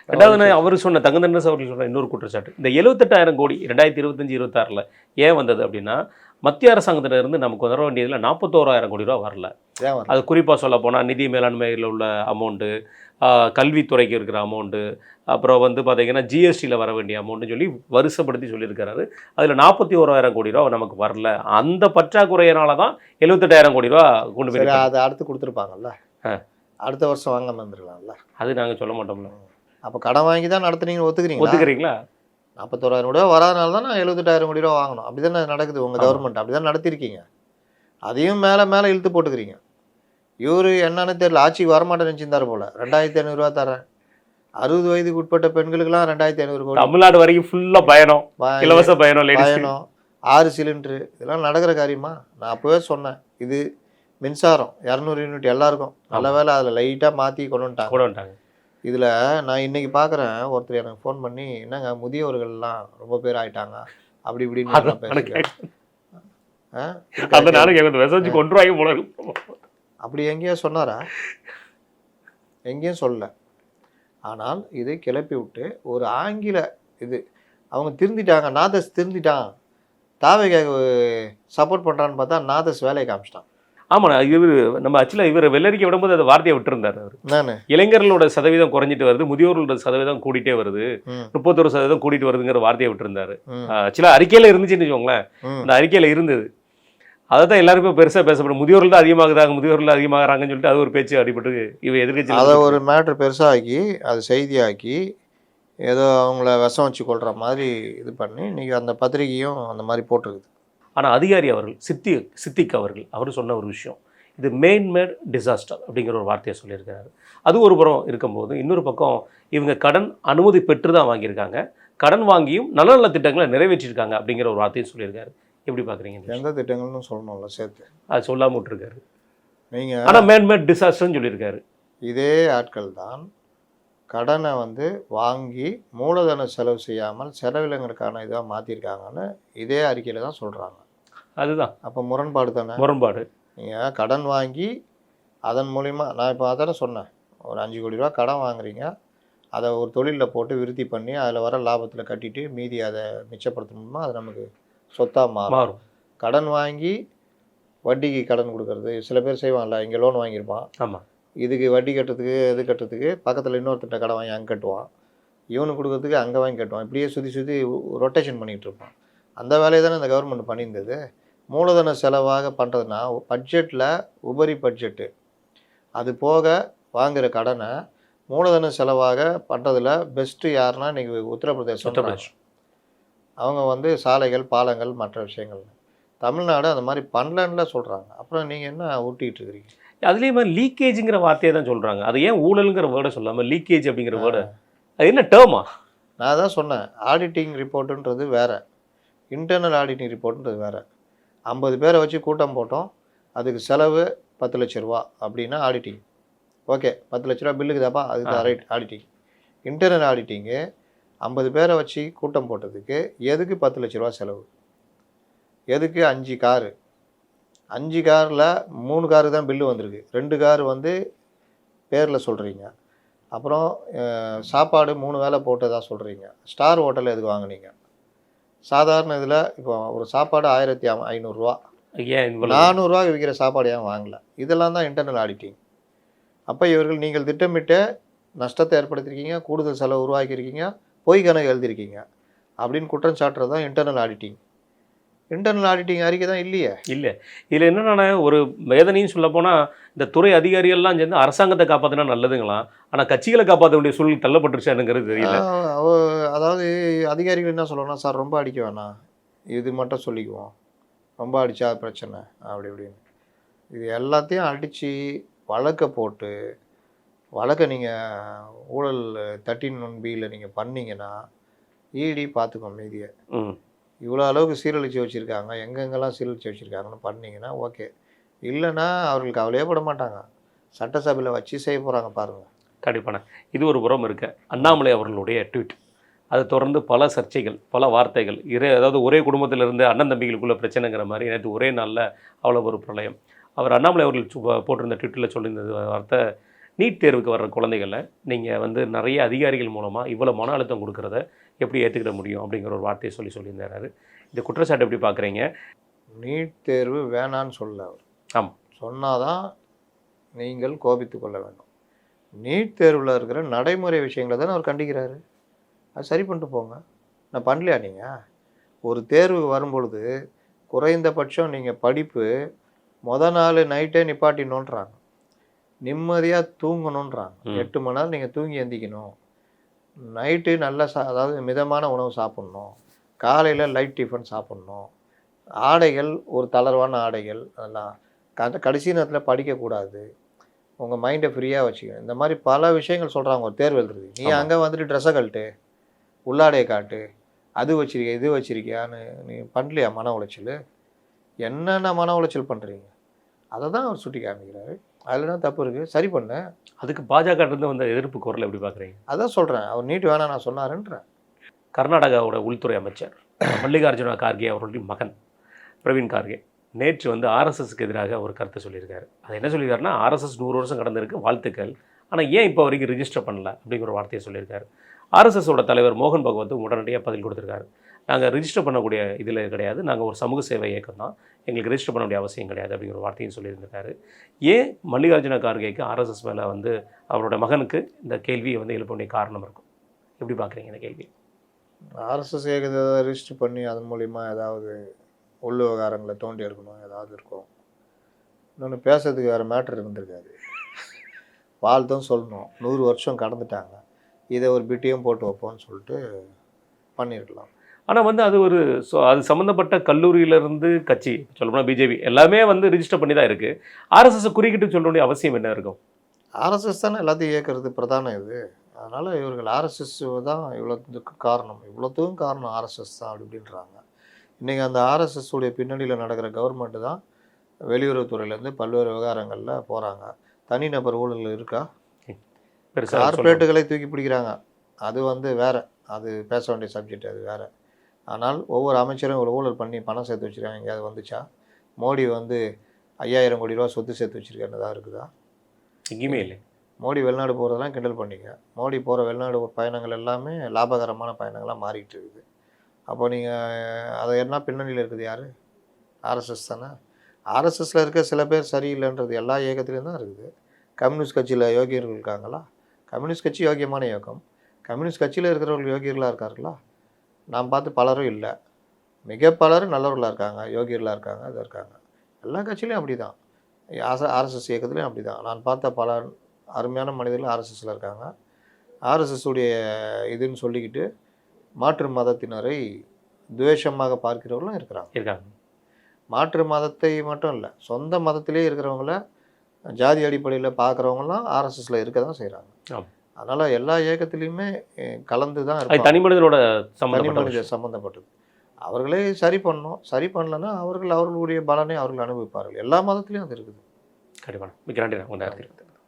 ரெண்டாவது அவர் சொன்ன தங்கதண்டஸ் அவர்கள் சொன்ன இன்னொரு குற்றச்சாட்டு, இந்த 78,000 கோடி 2025-26 ஏன் வந்தது அப்படின்னா, மத்திய அரசாங்கத்திலிருந்து நமக்கு வர வேண்டியதில் 41,000 கோடி ரூபா வரல. அது குறிப்பாக சொல்ல போனால் நிதி மேலாண்மையில் உள்ள அமௌண்ட்டு, கல்வித்துறைக்கு இருக்கிற அமௌண்ட்டு, அப்புறம் வந்து பார்த்திங்கன்னா ஜிஎஸ்டியில் வர வேண்டிய அமௌண்ட்டுன்னு சொல்லி வருஷப்படுத்தி சொல்லியிருக்கிறாரு. அதில் 41,000 கோடி ரூபா நமக்கு வரல. அந்த பற்றாக்குறையினால தான் 78,000 கோடி ரூபா கொண்டு போய் அதை அடுத்து கொடுத்துருப்பாங்கல்ல, அடுத்த வருஷம் வாங்காமல் வந்துருக்கலாம்ல. அது நாங்கள் சொல்ல மாட்டோம்ல. அப்போ கடன் வாங்கி தான் நடத்துனீங்கன்னு ஒத்துக்கிறீங்களா? 41,000 கோடி ரூபா வராதனால தான் நான் 78,000 கோடி ரூபா வாங்கணும். அப்படி தானே நடக்குது உங்கள் கவர்மெண்ட். அப்படி தான் நடத்திருக்கீங்க. அதையும் மேலே இழுத்து போட்டுக்கிறீங்க. இவர் என்னன்னு தெரியல, ஆட்சிக்கு வரமாட்டேன்னு நினச்சிருந்தார் போல். 2,500 ரூபா தரேன், 60 வயதுக்கு உட்பட்ட பெண்களுக்கெல்லாம் 2,500 கோடி. தமிழ்நாடு வரைக்கும் ஃபுல்லாக பயணம், இலவச பயணம், 6 சிலிண்டரு, இதெல்லாம் நடக்கிற காரியமா? நான் அப்போவே சொன்னேன், இது மின்சாரம் 200 யூனிட் எல்லாருக்கும். நல்ல வேலை அதில் லைட்டாக மாற்றி கொண்டு வந்துட்டாங்க. இதில் நான் இன்றைக்கி பார்க்குறேன், ஒருத்தர் எனக்கு ஃபோன் பண்ணி, என்னங்க முதியவர்கள்லாம் ரொம்ப பேர் ஆகிட்டாங்க அப்படி இப்படின்னு அப்படி எங்கேயோ சொன்னாரா? எங்கேயும் சொல்லலை. ஆனால் இதை கிளப்பி விட்டு ஒரு ஆங்கில இது அவங்க திருந்திட்டாங்க, நாதஸ் திருந்திட்டான், தாவேக்காக சப்போர்ட் பண்ணுறான்னு பார்த்தா நாதஸ் வேலையை காமிச்சிட்டான். ஆமாண்ணா, இவர் நம்ம ஆக்சுவலாக இவர் வெள்ளரிக்கை விடும்போது அந்த வார்த்தையை விட்டுருந்தார். அவர் இளைஞர்களோட சதவீதம் குறைஞ்சிட்டு வருது, முதியோர்களோட சதவீதம் கூட்டிகிட்டே வருது, 31% கூட்டிகிட்டு வருதுங்கிற வார்த்தையை விட்டுருந்தாரு. ஆக்சுவலாக அறிக்கையில் இருந்துச்சுன்னு வச்சுக்கோங்களேன். அந்த அறிக்கையில் இருந்தது. அதை தான் எல்லாருமே பெருசாக பேசப்படும். முதியோர்கள் தான் அதிகமாகறாங்கன்னு சொல்லிட்டு அது ஒரு பேச்சு அடிபட்டு இவ எதிர்கட்சி அதை ஒரு மேட்ரு பெருசாகி அது செய்தியாக்கி ஏதோ அவங்கள விஷம் வச்சு கொள்கிற மாதிரி இது பண்ணி இன்றைக்கி அந்த பத்திரிகையும் அந்த மாதிரி போட்டிருக்குது. ஆனால் அதிகாரி அவர்கள் சித்திக் அவர் சொன்ன ஒரு விஷயம், இது மேட் டிசாஸ்டர் அப்படிங்கிற ஒரு வார்த்தையை சொல்லியிருக்கிறாரு. அது ஒரு புறம் இருக்கும்போது இன்னொரு பக்கம் இவங்க கடன் அனுமதி பெற்று தான் வாங்கியிருக்காங்க, கடன் வாங்கியும் நல்ல நல்ல திட்டங்களை நிறைவேற்றியிருக்காங்க அப்படிங்கிற ஒரு வார்த்தையை சொல்லியிருக்காரு. எப்படி பார்க்குறீங்க? எந்த திட்டங்கள்னு சொல்லணும்ல சேர்த்து, அது சொல்லாமல் விட்டுருக்காரு. நீங்கள் ஆனால் மேட் டிசாஸ்டர்னு சொல்லியிருக்காரு. இதே ஆட்கள் தான் கடனை வந்து வாங்கி மூலதன செலவு செய்யாமல் செலவினங்களுக்கான இதாக மாற்றிருக்காங்கன்னு இதே அறிக்கையில் தான் சொல்கிறாங்க. அதுதான் அப்போ முரண்பாடு தானே. முரண்பாடு. நீங்கள் கடன் வாங்கி அதன் மூலிமா, நான் இப்போ அதானே சொன்னேன், ஒரு 5 கோடி ரூபா கடன் வாங்குறீங்க, அதை ஒரு தொழிலில் போட்டு விருத்தி பண்ணி அதில் வர லாபத்தில் கட்டிட்டு மீதி அதை மிச்சப்படுத்தணுமா, அது நமக்கு சொத்தாக மாறும். கடன் வாங்கி வட்டிக்கு கடன் கொடுக்கறது சில பேர் செய்வாங்கல்ல, இங்கே லோன் வாங்கியிருப்பான், ஆமாம், இதுக்கு வட்டி கட்டுறதுக்கு இது கட்டுறதுக்கு பக்கத்தில் இன்னொருத்திட்ட கடை வாங்கி அங்கே கட்டுவான், இவனுக்கு கொடுக்கறதுக்கு அங்கே வாங்கி கட்டுவான், இப்படியே சுற்றி ரொட்டேஷன் பண்ணிகிட்டு இருப்பான். அந்த வேலையை தானே இந்த கவர்மெண்ட் பண்ணியிருந்தது. மூலதன செலவாக பண்ணுறதுனா பட்ஜெட்டில் உபரி பட்ஜெட்டு அது போக வாங்குகிற கடனை மூலதன செலவாக பண்ணுறதுல பெஸ்ட்டு யாருன்னா இன்றைக்கி உத்தரப்பிரதேசம். அவங்க வந்து சாலைகள், பாலங்கள், மற்ற விஷயங்கள். தமிழ்நாடு அந்த மாதிரி பண்ணலன்னு சொல்கிறாங்க. அப்புறம் நீங்கள் என்ன ஊட்டிகிட்டு இருக்கிறீங்க? அதுலேயே மாதிரி லீக்கேஜுங்கிற வார்த்தையை தான் சொல்கிறாங்க. அது ஏன் ஊழலுங்கிற வேர்டை சொல்லாமல் லீக்கேஜ் அப்படிங்கிற வேர்டு, அது என்ன டேர்மா? நான் தான் சொன்னேன், ஆடிட்டிங் ரிப்போர்ட்டுன்றது வேறு, இன்டர்னல் ஆடிட்டிங் ரிப்போர்ட்டுன்றது வேறு. 50 பேரை வச்சு கூட்டம் போட்டோம், அதுக்கு செலவு 10 லட்ச ரூபா அப்படின்னா ஆடிட்டிங். ஓகே, 10 லட்ச ரூபா பில்லுக்கு தாப்பா, அதுக்கு தான் ரைட் ஆடிட்டிங். இன்டர்னல் ஆடிட்டிங்கு 50 பேரை வச்சு கூட்டம் போட்டதுக்கு எதுக்கு 10 லட்ச ரூபா செலவு, எதுக்கு 5 காரு, 5 காரில் 3 காரு தான் பில்லு வந்திருக்கு, 2 காரு வந்து பேரில் சொல்கிறீங்க. அப்புறம் சாப்பாடு 3 வேளை போட்டதாக சொல்கிறீங்க. ஸ்டார் ஹோட்டலில் எதுக்கு வாங்கினீங்க? சாதாரண இதில் இப்போ ஒரு சாப்பாடு 1500 ரூபா, ஏன் 400 ரூபா விற்கிற சாப்பாடு ஏன் வாங்கலை? இதெல்லாம் தான் இன்டர்னல் ஆடிட்டிங். அப்போ இவர்கள் நீங்கள் திட்டமிட்டு நஷ்டத்தை ஏற்படுத்தியிருக்கீங்க, கூடுதல் செலவு உருவாக்கியிருக்கீங்க, பொய் கணக்கு எழுதியிருக்கீங்க அப்படின்னு குற்றம் சாட்டுறது தான் இன்டர்னல் ஆடிட்டிங். இன்டர்னல் ஆடிட்டிங் அறிக்கை தான் இல்லையே. இல்லை, இதில் என்னென்னா ஒரு வேதனையும் சொல்ல போனால் இந்த துறை அதிகாரிகள்லாம் சேர்ந்து அரசாங்கத்தை காப்பாற்றினா நல்லதுங்களாம், ஆனால் கட்சிகளை காப்பாற்ற வேண்டிய சூழல் தள்ளப்பட்டுருச்சானுங்கிறது தெரியல. அதாவது அதிகாரிகள் என்ன சொல்லணும்னா, சார் ரொம்ப அடிக்க வேணாம், இது மட்டும் சொல்லிக்குவோம், ரொம்ப அடித்தா பிரச்சனை அப்படி இப்படின்னு. இது எல்லாத்தையும் அடித்து வழக்கை போட்டு, வழக்கை நீங்கள் ஊழல் 13(1)(b)யில் நீங்கள் பண்ணிங்கன்னா இடி பார்த்துக்கோ மீதியை. இவ்வளோ அளவுக்கு சீரழித்து வச்சுருக்காங்க, எங்கெங்கெல்லாம் சீரழித்து வச்சுருக்காங்கன்னு பண்ணிங்கன்னா ஓகே. இல்லைன்னா அவர்கள் கவலையே பட மாட்டாங்க, சட்டசபையில் வச்சு செய்ய போகிறாங்க பாருங்கள். கண்டிப்பான இது ஒரு புறம் இருக்க அண்ணாமலை அவர்களுடைய ட்வீட், அது தொடர்ந்து பல சர்ச்சைகள், பல வார்த்தைகள், அதாவது ஒரே குடும்பத்திலிருந்து அண்ணன் தம்பிகளுக்குள்ள பிரச்சனைங்கிற மாதிரி நேற்று ஒரே நாளில் அவ்வளோ ஒரு பிரளயம். அவர் அண்ணாமலை அவர்கள் போட்டிருந்த ட்விட்டில் சொல்லியிருந்தது வார்த்தை, நீட் தேர்வுக்கு வர்ற குழந்தைகளை நீங்கள் வந்து நிறைய அதிகாரிகள் மூலமாக இவ்வளோ மன அழுத்தம் கொடுக்குறத எப்படி ஏற்றுக்கிட முடியும் அப்படிங்கிற ஒரு வார்த்தையை சொல்லியிருந்தாரு. இந்த குற்றச்சாட்டு எப்படி பார்க்குறீங்க? நீட் தேர்வு வேணான்னு சொல்ல அவர். ஆமாம், சொன்னாதான் நீங்கள் கோபித்து கொள்ள வேண்டும். நீட் தேர்வில் இருக்கிற நடைமுறை விஷயங்களை தானே அவர் கண்டிக்கிறாரு. அது சரி பண்ணிட்டு போங்க. நான் பண்ணலையா? நீங்கள் ஒரு தேர்வு வரும்பொழுது குறைந்தபட்சம் நீங்கள் படிப்பு நாள் நைட்டே நிப்பாட்டினோன்றாங்க, நிம்மதியாக தூங்கணுன்றாங்க, 8 மணி நேரம் நீங்கள் தூங்கி எந்திக்கணும், நைட்டு நல்ல அதாவது மிதமான உணவு சாப்பிட்ணும், காலையில் லைட் டிஃபன் சாப்பிட்ணும், ஆடைகள் ஒரு தளர்வான ஆடைகள், அதெல்லாம் கடைசி நேரத்தில் படிக்கக்கூடாது, உங்கள் மைண்டை ஃப்ரீயாக வச்சுக்கணும். இந்த மாதிரி பல விஷயங்கள் சொல்கிறாங்க ஒரு தேர்வு எழுதுறது. நீ அங்கே வந்துட்டு ட்ரெஸ்ஸை கழட்டு, உள்ளாடையை காட்டு, அது வச்சிருக்கியா இது வச்சிருக்கியான்னு நீ பண்ணலையா? மன உளைச்சல் என்னென்ன மன உளைச்சல் பண்ணுறீங்க அதை தான் அவர் சுட்டி காமிக்கிறாரு. அதில் தான் தப்பு இருக்குது, சரி பண்ண. அதுக்கு பாஜக இருந்து வந்த எதிர்ப்பு குரல் எப்படி பார்க்குறீங்க? அதான் சொல்கிறேன், அவர் நீட் வேணாம் நான் சொன்னாருன்றேன். கர்நாடகாவோட உள்துறை அமைச்சர் மல்லிகார்ஜுன கார்கே அவர்களுடைய மகன் பிரவீன் கார்கே நேற்று வந்து ஆர்எஸ்எஸ்க்கு எதிராக ஒரு கருத்தை சொல்லியிருக்காரு. அது என்ன சொல்லியிருக்காருன்னா, ஆர்எஸ்எஸ் 100 வருஷம் கடந்திருக்கு, வாழ்த்துக்கள், ஆனால் ஏன் இப்போ வரைக்கும் ரிஜிஸ்டர் பண்ணல அப்படிங்கிற ஒரு வார்த்தையை சொல்லியிருக்காரு. ஆர்எஸ்எஸோட தலைவர் மோகன் பகவத் உடனடியாக பதில் கொடுத்துருக்காரு. நாங்கள் ரிஜிஸ்டர் பண்ணக்கூடிய இதில் கிடையாது, நாங்கள் ஒரு சமூக சேவை இயக்கம் தான், எங்களுக்கு ரிஜிஸ்டர் பண்ண வேண்டிய அவசியம் கிடையாது அப்படிங்கிற ஒரு வார்த்தையும் சொல்லியிருந்திருக்காரு. ஏன் மல்லிகார்ஜுன கார்கேக்கு ஆர்எஸ்எஸ் மேலே வந்து அவரோட மகனுக்கு இந்த கேள்வியை வந்து எழுப்ப வேண்டிய காரணம் இருக்கும்? எப்படி பார்க்குறீங்க இந்த கேள்வி? ஆர்எஸ்எஸ் ரிஜிஸ்டர் பண்ணி அதன் மூலிமா ஏதாவது உள் விவகாரங்களை தோண்டி எடுக்கணும், ஏதாவது இருக்கும். இன்னொன்று பேசுறதுக்கு வேறு மேட்ரு இருந்திருக்காது. வாழ்த்தும் சொல்லணும், 100 வருஷம் கடந்துட்டாங்க, இதை ஒரு பிட்டியும் போட்டு வைப்போம்னு சொல்லிட்டு பண்ணியிருக்கலாம். ஆனால் வந்து அது ஒரு அது சம்மந்தப்பட்ட கல்லூரியிலேருந்து கட்சி சொல்லப்போனால் பிஜேபி எல்லாமே வந்து ரிஜிஸ்டர் பண்ணி தான் இருக்குது. ஆர்எஸ்எஸ் குறிக்கிட்டு சொல்ல வேண்டிய அவசியம் என்ன இருக்கும்? ஆர்எஸ்எஸ் தானே எல்லாத்தையும் இயக்கிறது பிரதானம் இது. அதனால் இவர்கள் ஆர்எஸ்எஸ் தான் இவ்வளோத்துக்கு காரணம், இவ்வளோத்துக்கும் காரணம் ஆர்எஸ்எஸ் தான் அப்படின்றாங்க. இன்றைக்கி அந்த ஆர்எஸ்எஸ் உடைய பின்னணியில் நடக்கிற கவர்மெண்ட்டு தான் வெளியுறவுத்துறையிலேருந்து பல்வேறு விவகாரங்களில் போகிறாங்க. தனிநபர் ஊழல் இருக்கா? கார்பரேட்டுகளை தூக்கி பிடிக்கிறாங்க, அது வந்து வேறு, அது பேச வேண்டிய சப்ஜெக்ட், அது வேறு. ஆனால் ஒவ்வொரு அமைச்சரும் இவ்வளோ ஊழல் பண்ணி பணம் சேர்த்து வச்சுருக்காங்க, எங்கேயாவது வந்துச்சா? மோடி வந்து 5000 கோடி ரூபா சொத்து சேர்த்து வச்சுருக்காருன்னு தான் இருக்குதா? எங்கேயுமே இல்லை. மோடி வெளிநாடு போகிறதெல்லாம் கிண்டல் பண்ணிங்க. மோடி போகிற வெளிநாடு பயணங்கள் எல்லாமே லாபகரமான பயணங்களாக மாறிக்கிட்டு இருக்குது. அப்போ நீங்கள் அதை என்ன பின்னணியில் இருக்குது யார்? ஆர்எஸ்எஸ் தானே. ஆர்எஸ்எஸில் இருக்க சில பேர் சரியில்லைன்றது எல்லா இயக்கத்துலேயும் தான் இருக்குது. கம்யூனிஸ்ட் கட்சியில் யோகியர்கள் இருக்காங்களா? கம்யூனிஸ்ட் கட்சி யோகியமான இயக்கம். கம்யூனிஸ்ட் கட்சியில் இருக்கிறவர்கள் யோகியர்களாக இருக்கார்களா? நாம் பார்த்து பலரும் இல்லை. மிக பலரும் நல்லவர்களாக இருக்காங்க, யோகியர்களாக இருக்காங்க, இது இருக்காங்க. எல்லா கட்சியிலையும் அப்படி தான். ஆர்எஸ்எஸ் இயக்கத்துலேயும் அப்படி தான். நான் பார்த்த பல அருமையான மனிதர்கள் ஆர்எஸ்எஸில் இருக்காங்க. ஆர்எஸ்எஸ் உடைய இதுன்னு சொல்லிக்கிட்டு மாற்று மதத்தினரை துவேஷமாக பார்க்கிறவர்களும் இருக்காங்க. மாற்று மதத்தை மட்டும் இல்லை, சொந்த மதத்திலே இருக்கிறவங்கள ஜாதி அடிப்படையில் பார்க்குறவங்களாம் ஆர்எஸ்எஸில் இருக்க தான் செய்கிறாங்க. அதனால் எல்லா இயக்கத்துலேயுமே கலந்து தான் இருக்கும். தனி மனிதனோட சம்மந்தப்பட்டது. அவர்களே சரி பண்ணணும். சரி பண்ணலன்னா அவர்களுடைய பலனை அவர்கள் அனுபவிப்பார்கள். எல்லா மதத்துலேயும் அது இருக்குது. கண்டிப்பாக. மிக நன்றி.